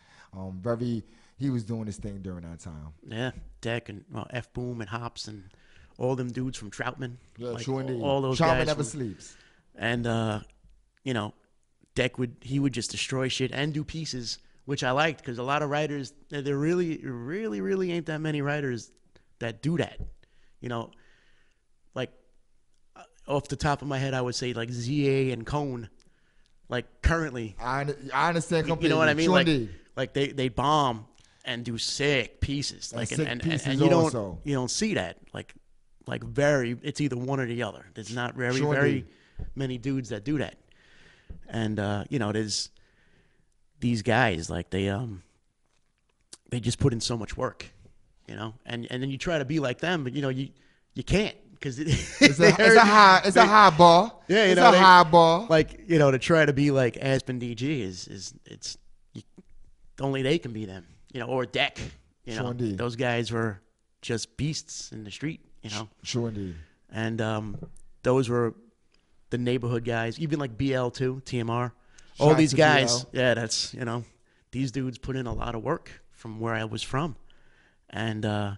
He was doing his thing during that time. Yeah, Deck and F Boom and Hops and all them dudes from Troutman. Yeah, like, true indeed. all those Trauma guys never from- sleeps. And you know, Deck would just destroy shit and do pieces, which I liked because a lot of writers, there really ain't that many writers that do that. You know, like off the top of my head, I would say like ZA and Cone, like currently. I understand completely. You know what I mean? True indeed. Like they bomb and do sick pieces. Like sick pieces and you also. don't see that. Like it's either one or the other. There's not very many dudes that do that. And there's these guys, like they just put in so much work, and then you try to be like them, but you can't, because it's a high bar. Yeah, it's a high bar. Like, to try to be like Aspen DG is only they can be them, or Deck. Sure indeed. Those guys were just beasts in the street, Sure indeed. And those were the neighborhood guys, even like BL too, TMR. All these guys, BL. yeah, that's, these dudes put in a lot of work from where I was from. And I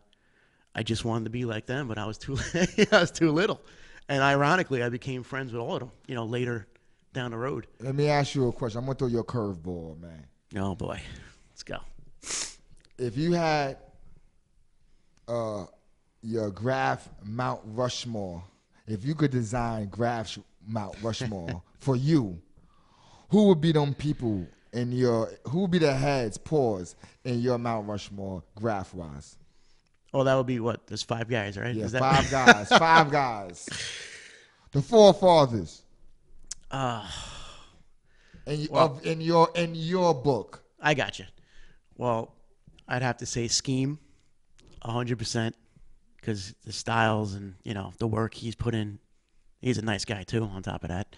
just wanted to be like them, but I was too little. And ironically, I became friends with all of them, later down the road. Let me ask you a question. I'm going to throw you a curveball, man. Oh, boy. Let's go. If you had your Graph Mount Rushmore, if you could design Graph's Mount Rushmore for you, who would be them people who would be the heads, paws in your Mount Rushmore graph-wise? Oh, that would be what? There's 5 guys, right? Yeah, 5 guys. 5 guys. The forefathers. In your book. I got you. Well, I'd have to say Scheme, 100%, because the styles and the work he's put in. He's a nice guy too. On top of that,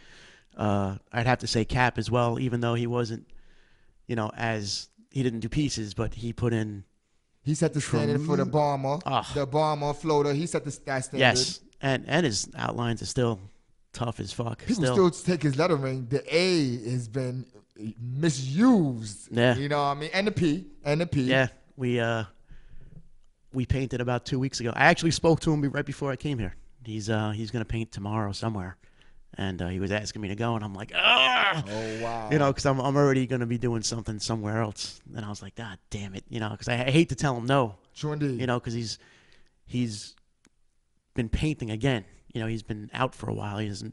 I'd have to say Cap as well, even though he wasn't, as he didn't do pieces, but he put in. He set the standard for the bomber, the bomber floater. He set that standard. Yes, and his outlines are still tough as fuck. People still take his lettering. The A has been misused. Yeah, you know what I mean. And the P. Yeah, we painted about 2 weeks ago. I actually spoke to him right before I came here. He's gonna paint tomorrow somewhere, and he was asking me to go, and I'm like, ah, oh wow, because I'm already gonna be doing something somewhere else, and I was like, God damn it, because I hate to tell him no, true indeed, because he's been painting again, he's been out for a while, his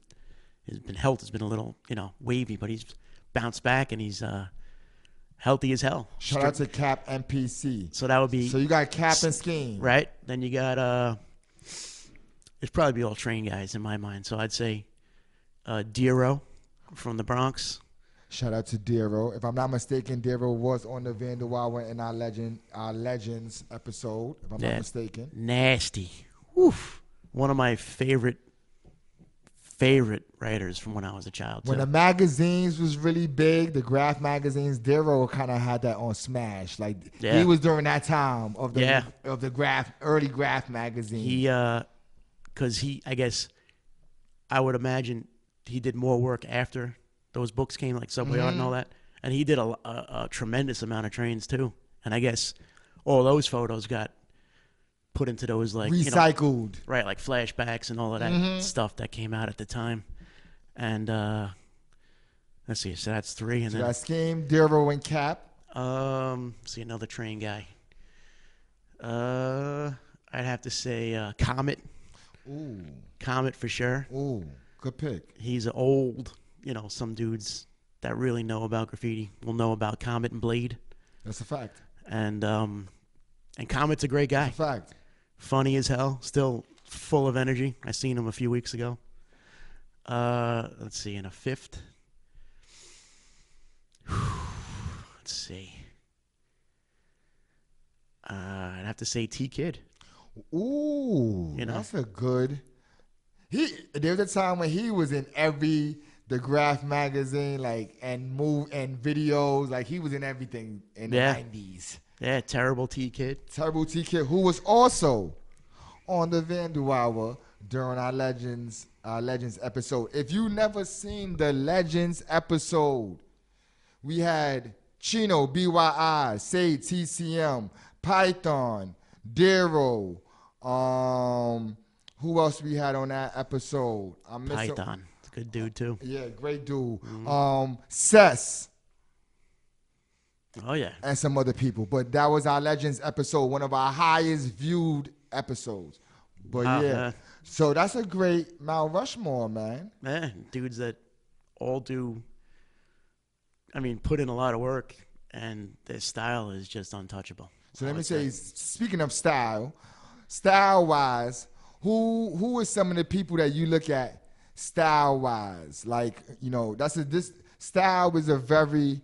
health has been a little wavy, but he's bounced back and he's healthy as hell. Shout out to Cap MPC. So that would be. So you got Cap and Scheme, right? Then you got it'd probably be all train guys in my mind. So I'd say Dero from the Bronx. Shout out to Dero. If I'm not mistaken, Dero was on the Vandal in our Legends episode, if I'm not mistaken. Nasty. Oof. One of my favorite writers from when I was a child. When too. the magazines was really big, the graph magazines, Dero kind of had that on smash. Like he was during that time of the early graph magazine. He because I guess I would imagine he did more work after those books came, like Subway Art and all that. And he did a tremendous amount of trains too. And I guess all those photos got put into those like recycled, right? Like flashbacks and all of that stuff that came out at the time. And let's see, so that's 3. And so then that's Scheme, Dero, and Cap. See another train guy. I'd have to say Comet. Ooh, Comet for sure. Ooh, good pick. He's old. Some dudes that really know about graffiti will know about Comet and Blade. That's a fact. And Comet's a great guy. That's a fact. Funny as hell. Still full of energy. I seen him a few weeks ago. Let's see, in a 5th. Let's see. I'd have to say T-Kid. Ooh, that's a good. There was a time when he was in the Graph magazine, like, and videos, like he was in everything in the 90s. Yeah, Terrible T-Kid. Terrible T-Kid, who was also on the Vandal Hour during our Legends episode. If you never seen the Legends episode, we had Chino, BYI, Say, TCM, Python, Dero. Who else we had on that episode? Python. It's a good dude too. Yeah, great dude. Cess. Oh yeah. And some other people. But that was our Legends episode, one of our highest viewed episodes. But So that's a great Mount Rushmore, man. Man, dudes that all do, put in a lot of work, and their style is just untouchable. So let me say, speaking of style-wise, who is some of the people that you look at style-wise? Like, this style is a very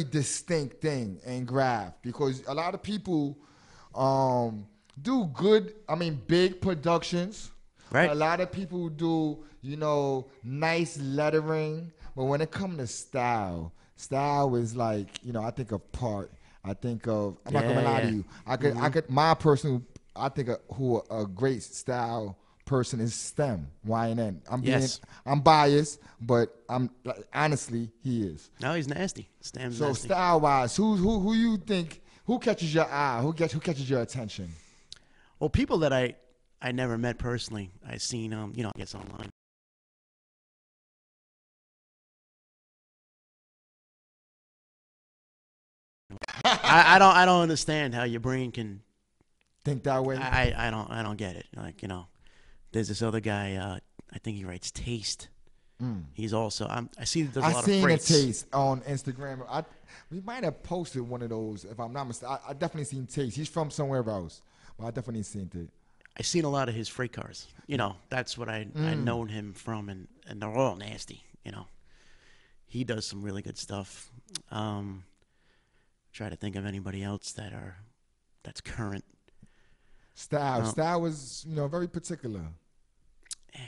distinct thing in graph, because a lot of people do good, big productions. Right. A lot of people do, nice lettering. But when it comes to style is like, I think of Part. I think of, I'm not gonna lie to you. I think of who a great style person is STEM, YNN. I'm biased, but honestly, he is. No, he's nasty. Stem's so nasty. Style wise, who you think, who catches your eye? Who catches your attention? Well, people that I never met personally, I've seen I guess online. I don't understand how your brain can think that way. I don't get it. Like, there's this other guy, I think he writes Taste. He's also I see there's a lot of Fritz. I seen a Taste on Instagram. We might have posted one of those, if I'm not mistaken. I definitely seen Taste. He's from somewhere else, but I definitely seen it. I seen a lot of his freight cars. That's what I known him from, and they're all nasty. He does some really good stuff. Try to think of anybody else that's current. Style was very particular.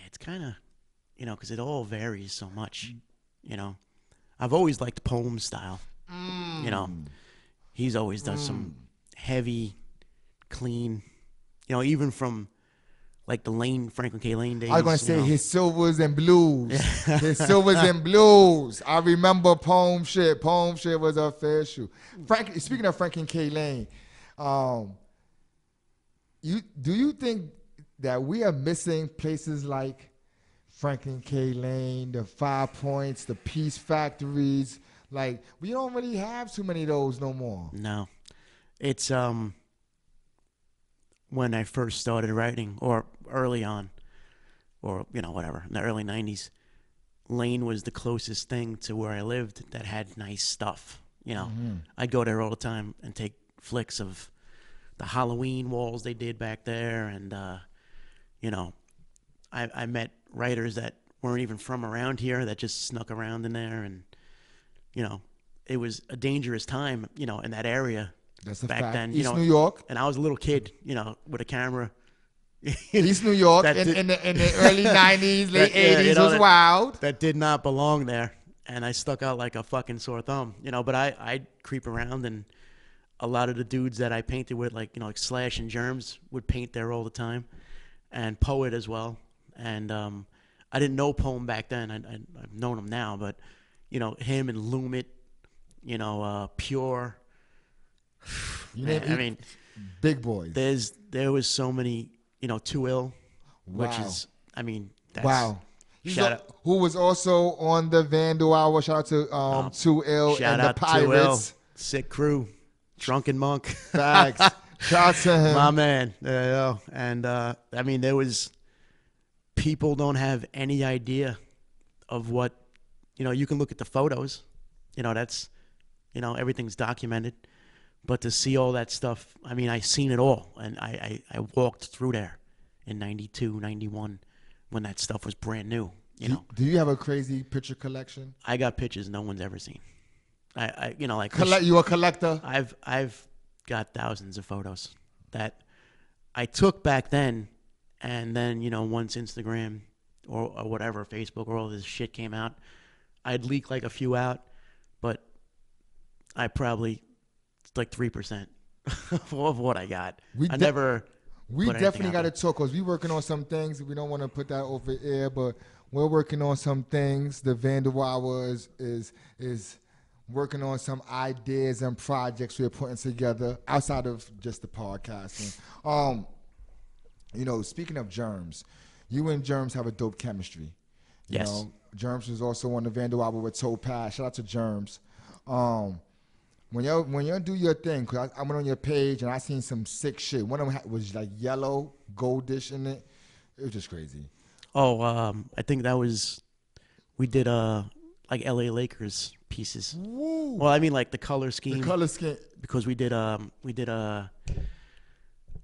It's kind of because it all varies so much. I've always liked Poem style. He's always done some heavy, clean. Even from like the Franklin K. Lane days. I was gonna say his silvers and blues. His silvers and blues. I remember Poem shit. Poem shit was official. Speaking of Franklin K. Lane, do you think that we are missing places like Franklin K. Lane, the 5 Points, the Peace Factories? Like, we don't really have too many of those no more. No, it's when I first started writing, or early on, or whatever, in the early 90s, Lane was the closest thing to where I lived that had nice stuff. I'd go there all the time and take flicks of the Halloween walls they did back there, and I met writers that weren't even from around here that just snuck around in there, and it was a dangerous time in that area. That's a back fact. then, East New York, and I was a little kid, with a camera. East New York in the early 90s, late 80s was wild. That did not belong there, and I stuck out like a fucking sore thumb, But I'd creep around, and a lot of the dudes that I painted with, like Slash and Germs, would paint there all the time, and Poet as well. And I didn't know Poem back then. I've known him now, but him and Lumit, Pure. Big boys. There was so many, Too Ill, wow. Which is, that's, wow. Who was also on the Vandal Hour. Shout out to Too Ill and the Pirates. Sick crew, Drunken Monk. Facts. Shout out to him, my man. And there was people don't have any idea of what, you can look at the photos, that's, everything's documented. But to see all that stuff, I seen it all. And I walked through there in 92, 91 when that stuff was brand new, Do you have a crazy picture collection? I got pictures no one's ever seen. You a collector? I've got thousands of photos that I took back then. And then, once Instagram or whatever, Facebook or all this shit came out, I'd leak like a few out. But I probably... It's like 3% of what I got. We definitely got to talk, because we're working on some things. We don't want to put that over air, but we're working on some things. The Vandal Hour is working on some ideas and projects we're putting together outside of just the podcasting. Speaking of Germs, you and Germs have a dope chemistry. Germs was also on the Vandal Hour with Topaz. Shout out to Germs. When you do your thing, cause I went on your page and I seen some sick shit. One of them was like yellow, goldish in it. It was just crazy. Oh, I think that was we did like LA Lakers pieces. Woo. Well, I mean like the color scheme. The color scheme. Because we did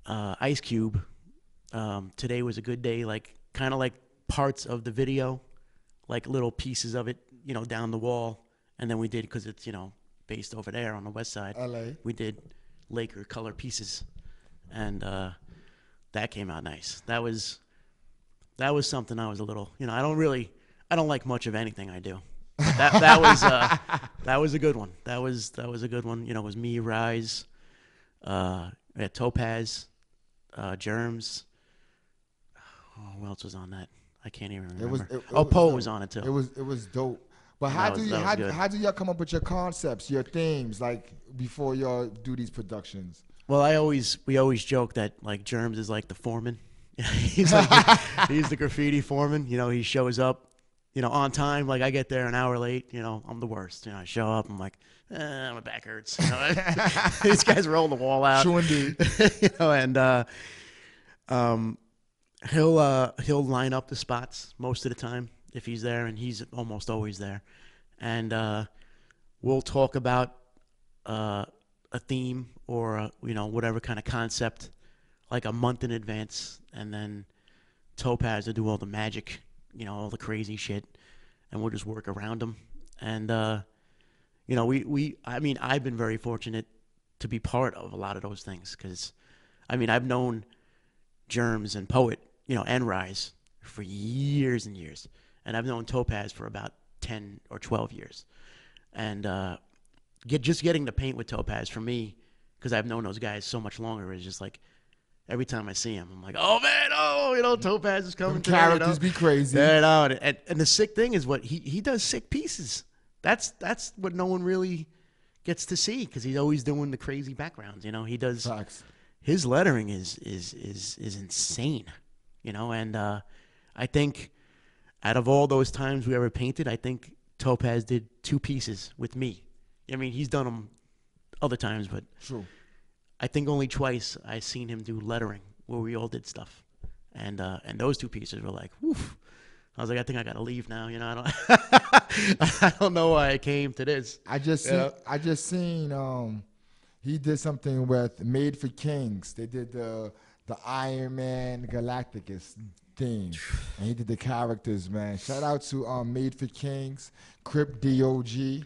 Ice Cube. Today was a good day. Like kind of like parts of the video, like little pieces of it, down the wall, and then we did because it's based over there on the west side. LA. We did Laker color pieces, and that came out nice. That was something I was a little, I don't like much of anything I do. That was a good one. That was a good one. It was me, Rise, we had Topaz, Germs. Oh, who else was on that? I can't even remember. Poe was on it too. It was dope. But how do y'all come up with your concepts, your themes, like before y'all do these productions? Well, we always joke that like Germs is like the foreman. He's the graffiti foreman. He shows up, on time. Like I get there an hour late. I'm the worst. I show up. I'm like, my back hurts. These guys roll the wall out. True indeed. And he'll line up the spots most of the time if he's there, and he's almost always there. And we'll talk about a theme or whatever kind of concept like a month in advance, and then Topaz will do all the magic, all the crazy shit, and we'll just work around them. And I've been very fortunate to be part of a lot of those things because I've known Germs and Poet, and Rise for years and years. And I've known Topaz for about 10 or 12 years. And just getting to paint with Topaz for me, because I've known those guys so much longer, is just like every time I see him, I'm like, oh, man, Topaz is coming today. Characters be crazy. And the sick thing is what he does sick pieces. That's what no one really gets to see because he's always doing the crazy backgrounds. He does. Facts. His lettering is insane. And I think out of all those times we ever painted, I think Topaz did 2 pieces with me. He's done them other times, but true. I think only twice I seen him do lettering where we all did stuff. And those 2 pieces were like, woof. I was like, I think I gotta leave now. I don't know why I came to this. I just seen he did something with Made for Kings. They did the Iron Man Galacticus theme, and he did the characters, man. Shout out to Made for Kings, Crip DOG.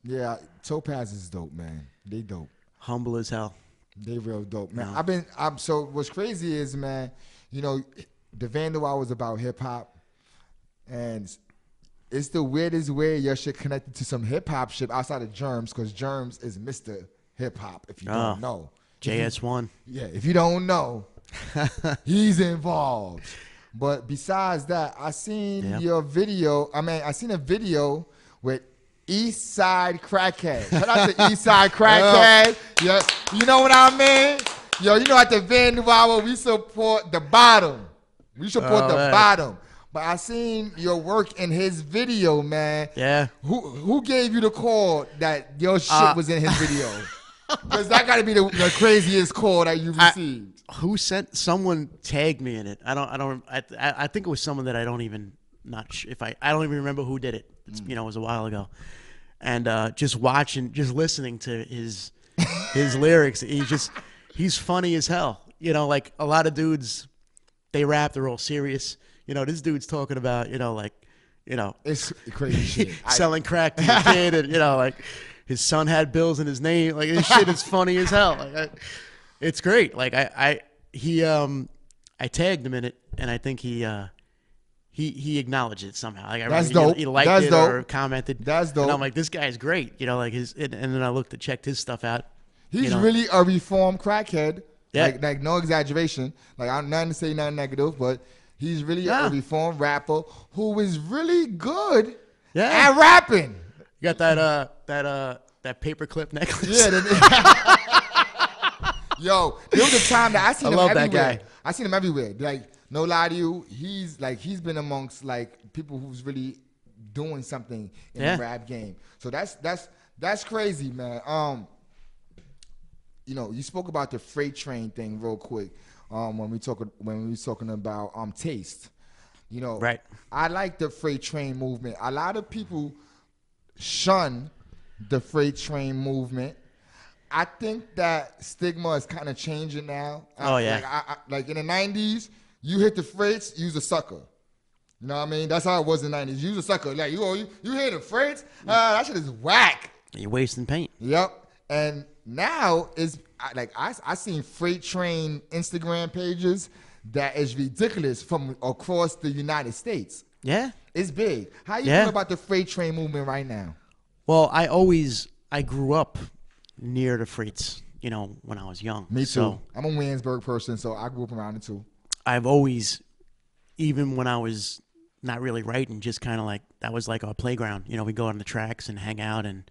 Yeah, Topaz is dope, man. They dope. Humble as hell. They real dope, man. Yeah. So what's crazy is, man, the Vandal hour was about hip hop, and it's the weirdest way your shit connected to some hip hop shit outside of Germs, because Germs is Mr. Hip Hop. If you don't know, JS1. Yeah, if you don't know, he's involved. But besides that, I seen your video. I seen a video with East Side Crackhead. Shout out to East Side Crackhead. Yeah, you know what I mean? Yo, at the Vandal hour, we support the bottom. We support the bottom. But I seen your work in his video, man. Yeah. Who gave you the call that your shit was in his video? Because that got to be the craziest call that you received. Someone tagged me in it. I think it was someone that I don't even remember who did it. It was a while ago. And just listening to his lyrics, he's funny as hell. Like a lot of dudes, they rap, they're all serious. This dude's talking about, it's crazy shit. Selling crack to the kid, and like his son had bills in his name. Like this shit is funny as hell. Like it's great. Like I tagged him in it, and I think he acknowledged it somehow. Like that's dope. He liked that's it dope. or commented. That's dope. And I'm like, this guy's great. Like and then I checked his stuff out. He's really a reformed crackhead. Yeah. Like no exaggeration. Like I'm not to say nothing negative, but he's really a reformed rapper who is really good at rapping. You got that paperclip necklace. Yeah. Yo, there was a time that I seen him everywhere. That guy. I seen him everywhere. Like, no lie to you, he's been amongst like people who's really doing something in the rap game. So that's That's crazy, man. You spoke about the freight train thing real quick. When we talking about taste. Right. I like the freight train movement. A lot of people shun the freight train movement. I think that stigma is kind of changing now. Oh, yeah. Like in the 90s, you hit the freights, you was a sucker. You know what I mean? That's how it was in the 90s. You was a sucker. Like, you hit the freights? That shit is whack. You're wasting paint. Yep. And now I seen freight train Instagram pages that is ridiculous from across the United States. Yeah. It's big. How you feel about the freight train movement right now? Well, I grew up near the freights, when I was young. Me too. So I'm a Williamsburg person, so I grew up around it too. I've always, even when I was not really writing, just kind of like, that was like our playground. We go on the tracks and hang out and,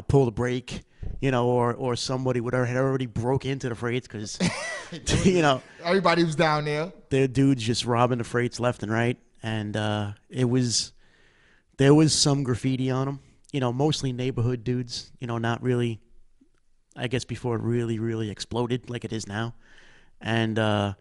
pull the brake, or somebody had already broke into the freights because, everybody was down there. There dudes just robbing the freights left and right. And there was some graffiti on them, mostly neighborhood dudes, not really, I guess before it really, really exploded like it is now. And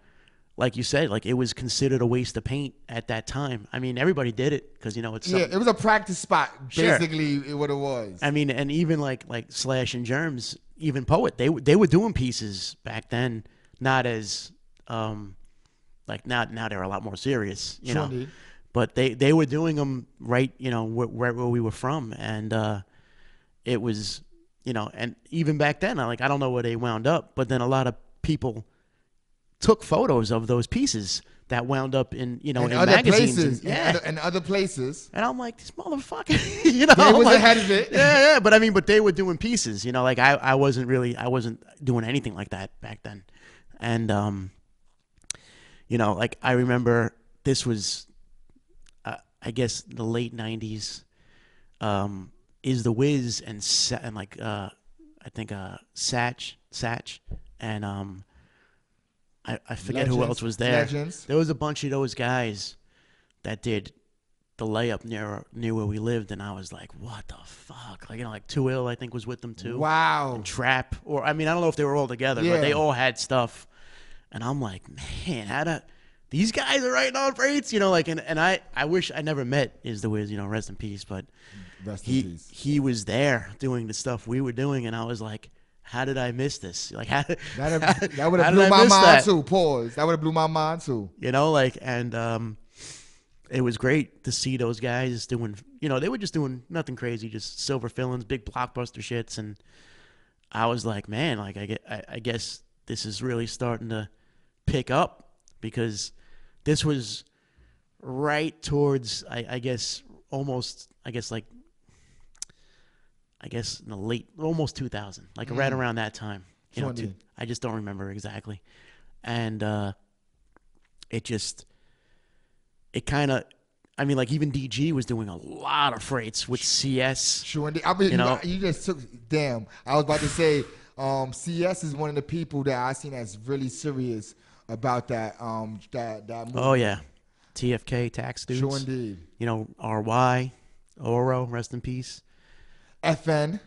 like you said, like it was considered a waste of paint at that time. I mean, everybody did it because, it's something. Yeah, it was a practice spot, Sure. basically what it was. I mean, and even like Slash and Germs, even Poet, they were doing pieces back then, not as like now they're a lot more serious, you know. Indeed. But they were doing them right, where we were from, and it was, and even back then, I don't know where they wound up, but then a lot of people took photos of those pieces that wound up in in other magazines, places, and, and other places. And I'm like, this motherfucker, They was like, ahead of it. Yeah, but they were doing pieces, like I wasn't doing anything like that back then. And like I remember this was I guess the late 90s. Is the Wiz and I think Satch and I forget who else was there. Legends. There was a bunch of those guys that did the layup near where we lived, and I was like, what the fuck? Like Too Ill, I think, was with them too. Wow. And Trap, or I don't know if they were all together, Yeah. but they all had stuff. And I'm like, man, these guys are writing on freights, and I wish I never met Is the Wiz, rest in peace, but Rest in peace. he was there doing the stuff we were doing, and I was like, how did I miss this? Like, That would have blew my mind too. Pause. That would have blew my mind too. And it was great to see those guys doing, they were just doing nothing crazy, just silver fillings, big blockbuster shits, and I was like, man, like I guess this is really starting to pick up, because this was right towards, I guess in the late, almost 2000, like right around that time. I just don't remember exactly. And it kind of, like even DG was doing a lot of freights with CS. Sure, indeed. You just took, damn. I was about to say, CS is one of the people that I seen that's really serious about that movement. Oh yeah, TFK tax dudes. Sure, indeed. RY, Oro, rest in peace. FN,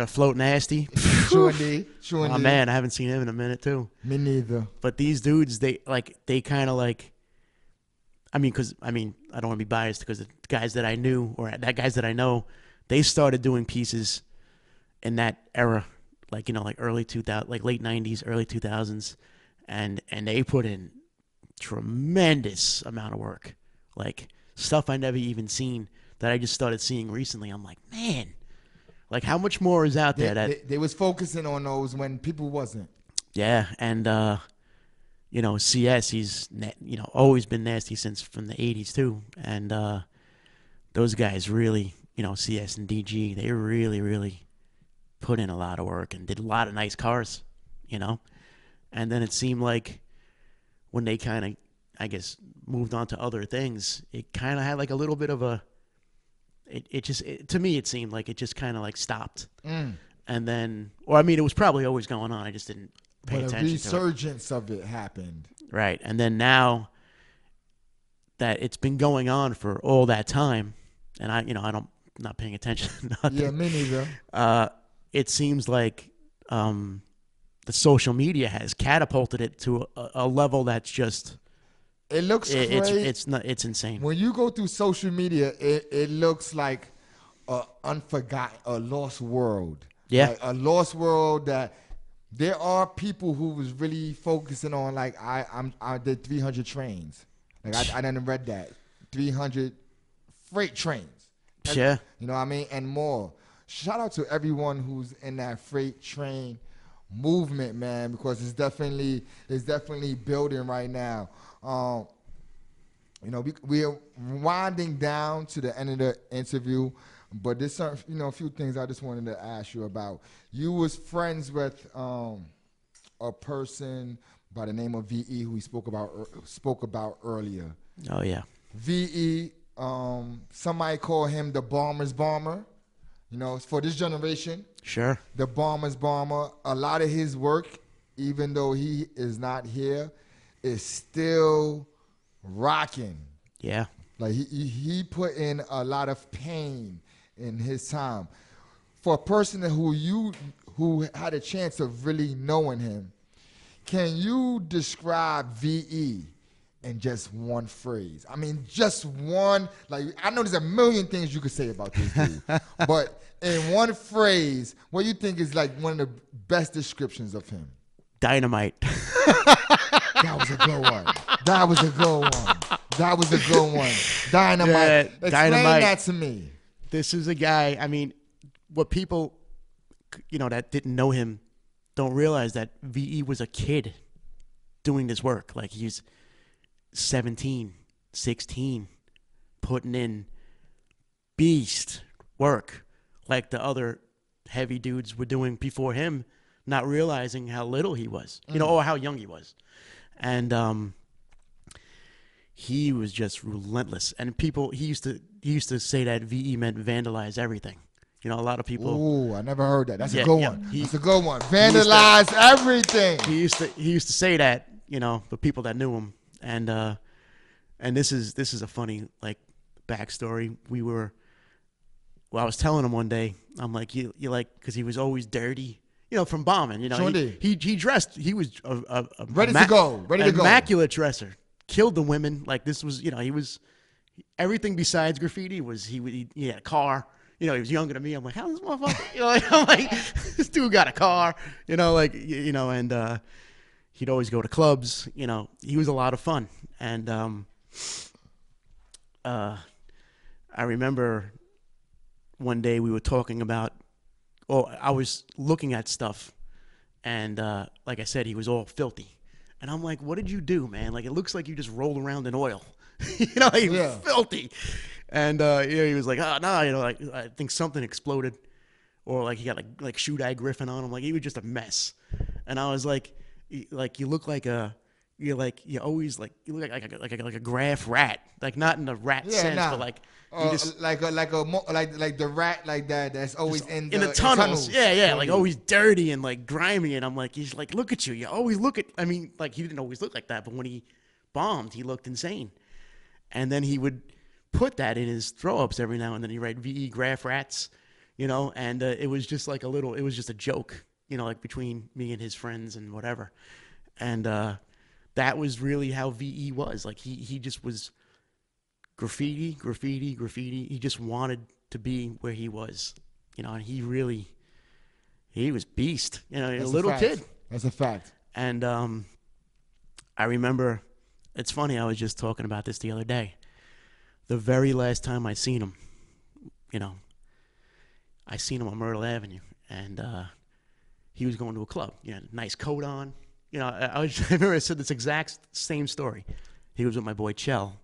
Float Nasty. Sure, indeed. Sure, indeed. Oh man, I haven't seen him in a minute too. Me neither. But these dudes, they kind of like. Because I don't want to be biased, because the guys that I knew, or that guys that I know, they started doing pieces in that era, like early 2000, like late 90s, early 2000s, and they put in tremendous amount of work, like stuff I never even seen that I just started seeing recently. I'm like, man, like how much more is out there? They was focusing on those when people wasn't. Yeah, and CS, he's always been nasty from the 80s too, and those guys really, CS and DG, they really, really put in a lot of work and did a lot of nice cars, and then it seemed like when they kind of, I guess, moved on to other things, it kind of had like a little bit of a, to me it seemed like it just kind of like stopped, and then, or it was probably always going on, I just didn't pay attention to it. But a resurgence of it happened. Right. And then now that it's been going on for all that time, and I don't not paying attention. Nothing. Yeah, me neither. It seems like the social media has catapulted it to a level that's just It looks crazy. it's insane. When you go through social media, it looks like a lost world. Yeah. Like a lost world that there are people who was really focusing on, like, I did 300 trains. Like, I didn't read that. 300 freight trains. Yeah. You know what I mean? And more. Shout out to everyone who's in that freight train movement, man, because it's definitely building right now. You know, we're winding down to the end of the interview, but there's some, a few things I just wanted to ask you about. You was friends with a person by the name of VE who we spoke about earlier. Oh yeah. VE, somebody call him the Bomber's Bomber. You know, for this generation. Sure. The Bomber's Bomber. A lot of his work, even though he is not here, is still rocking. Yeah. Like he put in a lot of pain in his time. For a person who had a chance of really knowing him, can you describe VE in just one phrase? I mean, just one. Like, I know there's a million things you could say about this dude, but in one phrase, what do you think is like one of the best descriptions of him? Dynamite. That was a good one. That was a good one. That was a good one. Dynamite. Yeah, Explain Dynamite. that to me. This is a guy, I mean, what people, that didn't know him don't realize that VE was a kid doing this work. Like, he's 17, 16, putting in beast work like the other heavy dudes were doing before him, not realizing how little he was, or how young he was. And he was just relentless. And he used to say that VE meant vandalize everything. A lot of people. Ooh, I never heard that. That's a good one. That's a good one. Vandalize everything. He used to say that, for people that knew him. And this is a funny, like, backstory. I was telling him one day, I'm like, you like, because he was always dirty, from bombing. Sure he dressed. He was a ready to go. Immaculate dresser. Killed the women. Like, this was, he was everything besides graffiti. He had a car. He was younger than me. I'm like, how this motherfucker? I'm like, this dude got a car. And he'd always go to clubs. He was a lot of fun. And I remember one day we were talking about, I was looking at stuff, and like I said, he was all filthy. And I'm like, what did you do, man? Like, it looks like you just rolled around in oil. He was filthy. And he was like, oh, no, like, I think something exploded. Or like he got like shoot-eye Griffin on him. Like, he was just a mess. And I was like you look like you look like a graph rat. Like, not in the rat sense, but like you just like the rat like that that's always in the tunnels. Yeah, like always dirty and like grimy. And I'm like, he's like, look at you. You always look at. I mean, like, he didn't always look like that, but when he bombed, he looked insane. And then he would put that in his throw-ups every now and then. He'd write VE graph rats, and it was just like it was just a joke, like between me and his friends and whatever. And that was really how VE was. Like, he just was graffiti. He just wanted to be where he was, and he was beast, a little kid. That's a fact. And I remember, it's funny, I was just talking about this the other day. The very last time I seen him, I seen him on Myrtle Avenue, and he was going to a club. Nice coat on. I remember I said this exact same story. He was with my boy Chell,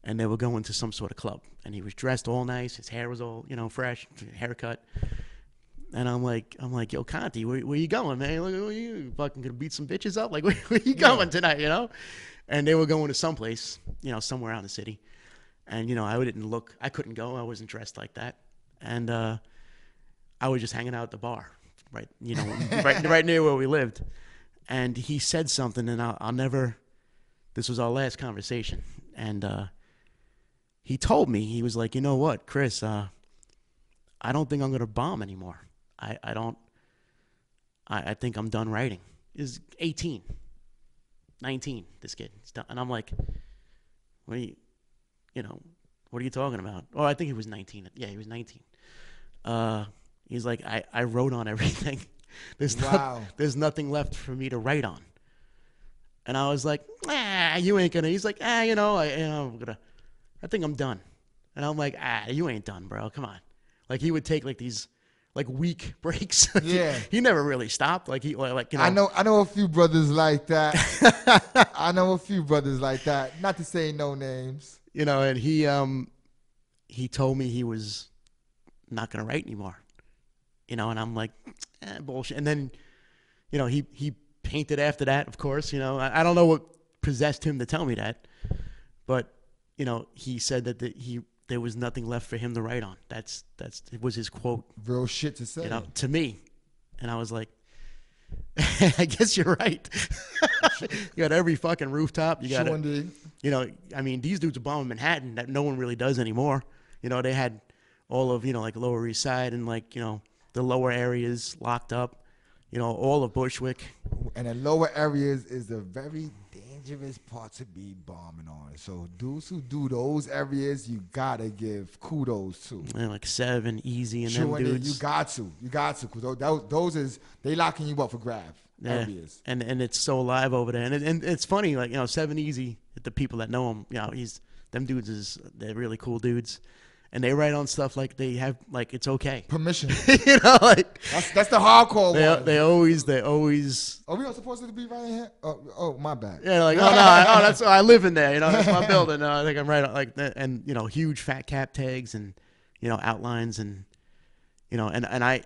and they were going to some sort of club, and he was dressed all nice. His hair was all, fresh, haircut. And I'm like, yo, Conti, where you going, man? Like, you fucking gonna beat some bitches up? Like, where you going tonight, And they were going to someplace, somewhere out in the city. And, I couldn't go. I wasn't dressed like that. And I was just hanging out at the bar, right, right near where we lived. And he said something, and I'll never, this was our last conversation. And he told me, he was like, you know what, Chris, I don't think I'm gonna bomb anymore. I don't. I think I'm done writing. Is 18, 19. This kid, and I'm like, what are what are you talking about? Oh, I think he was 19. Yeah, he was 19. He's like, I wrote on everything. There's nothing left for me to write on. And I was like, you ain't gonna. He's like, I'm gonna. I think I'm done. And I'm like, you ain't done, bro. Come on. Like he would take like these like week breaks. Yeah. He never really stopped. Like I know a few brothers like that. I know a few brothers like that. Not to say no names. And he told me he was not gonna write anymore. And I'm like, bullshit. And then, he painted after that, of course. I don't know what possessed him to tell me that, but he said that there was nothing left for him to write on. It was his quote. Real shit to say. To me. And I was like, I guess you're right. You got every fucking rooftop. You got these dudes are bombing Manhattan that no one really does anymore. They had all of, like Lower East Side and like, the lower areas locked up, all of Bushwick. And the lower areas is a very dangerous part to be bombing on. So dudes who do those areas, you gotta give kudos to. And like 7, Easy, and them dudes. You got to. Cause those they locking you up for grab areas. And it's so alive over there. And it's funny, like 7 Easy. The people that know him, them dudes they're really cool dudes. And they write on stuff like they have, like, it's okay. Permission. Like that's the hardcore one. They always. Are we all supposed to be right here? Oh, my bad. Yeah, like I live in there. That's my building. I think I'm right. Like and huge fat cap tags and outlines and and I,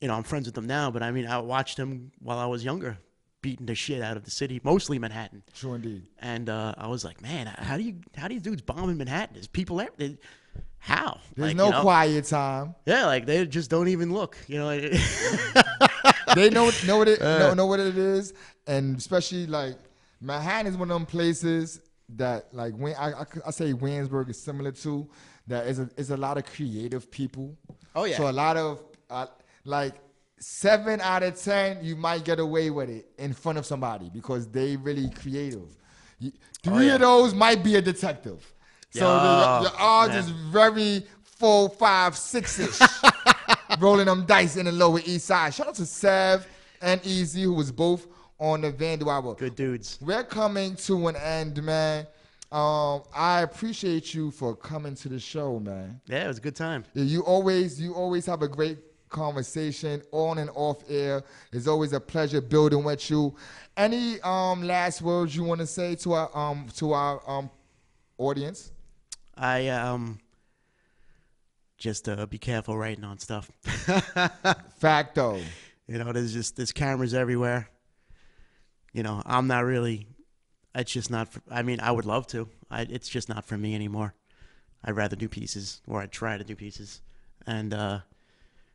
I'm friends with them now. But I mean, I watched them while I was younger, beating the shit out of the city, mostly Manhattan. True indeed. And I was like, man, how do these dudes bomb in Manhattan? There's people there. How? There's no quiet time. Yeah, like they just don't even look. They know what it is, and especially like Manhattan is one of them places that like when I say Williamsburg is similar to that is a lot of creative people. Oh yeah. So a lot of like 7 out of 10 you might get away with it in front of somebody because they really creative. 3 of those might be a detective. So your odds is very 4, 5, 6-ish. Rolling them dice in the Lower East Side. Shout out to Sev and Easy, who was both on the Vandal hour. Good dudes. We're coming to an end, man. I appreciate you for coming to the show, man. Yeah, it was a good time. You always have a great conversation on and off air. It's always a pleasure building with you. Any last words you want to say to our audience? I just be careful writing on stuff. Facto. There's cameras everywhere. I'm not really. It's just not. I would love to. It's just not for me anymore. I'd rather do pieces, or I'd try to do pieces. And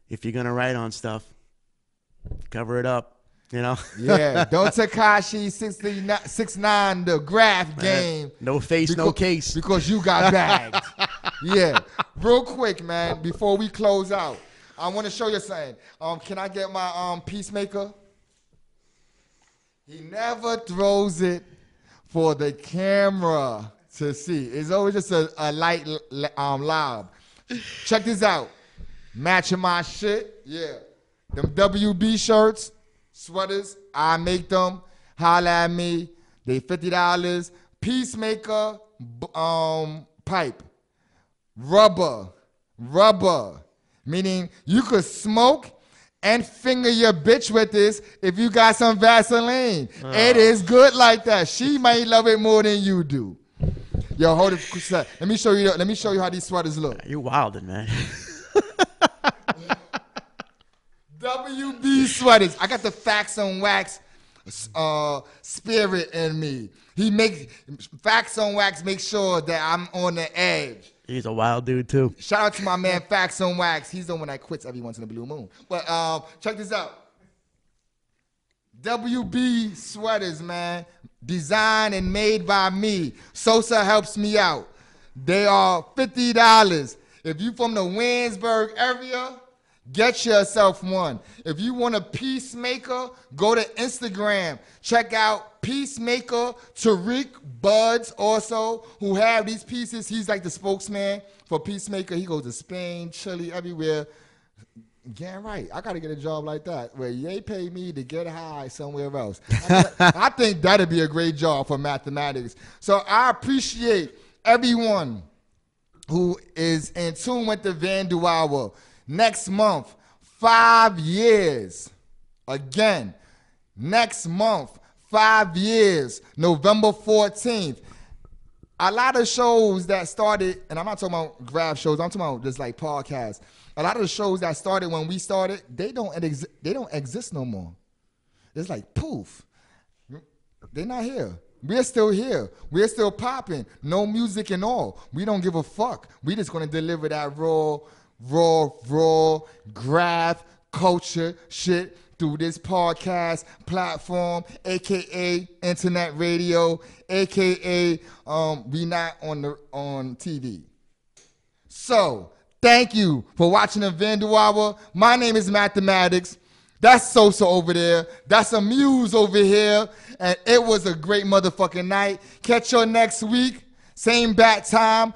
if you're gonna write on stuff, cover it up. Yeah, don't Tekashi 6ix9ine the graph game. No face, no case. Because you got bagged. Yeah. Real quick, man, before we close out, I want to show you something. Can I get my Peacemaker? He never throws it for the camera to see. It's always just a light lob. Check this out. Matching my shit. Yeah. Them WB shirts. Sweaters, I make them. Holla at me. They $50. Peacemaker pipe. Rubber. Meaning you could smoke and finger your bitch with this if you got some Vaseline. It is good like that. She might love it more than you do. Yo, hold it. Let me show you how these sweaters look. You're wildin', man. WB sweaters. I got the Facts on Wax spirit in me. Facts on Wax make sure that I'm on the edge. He's a wild dude too. Shout out to my man Facts on Wax. He's the one that quits every once in a blue moon. But check this out. WB sweaters, man. Designed and made by me. Sosa helps me out. They are $50. If you from the Winsburg area, get yourself one. If you want a peacemaker, go to Instagram. Check out Peacemaker Tariq Buds also, who have these pieces. He's like the spokesman for Peacemaker. He goes to Spain, Chile, everywhere. Getting right. I got to get a job like that where they pay me to get high somewhere else. I think that'd be a great job for mathematics. So I appreciate everyone who is in tune with the Vandal Hour. Next month, 5 years. Again, next month, 5 years, November 14th. A lot of shows that started, and I'm not talking about graph shows, I'm talking about just like podcasts. A lot of the shows that started when we started, they don't exist no more. It's like poof. They're not here. We're still here. We're still popping. No music and all. We don't give a fuck. We just gonna deliver that raw graph culture shit through this podcast platform, aka internet radio, aka we not on TV. So thank you for watching the Vandal Hour. My name is Mathematics. That's Sosa over there. That's Amuze over here. And it was a great motherfucking night. Catch you next week. Same bat time.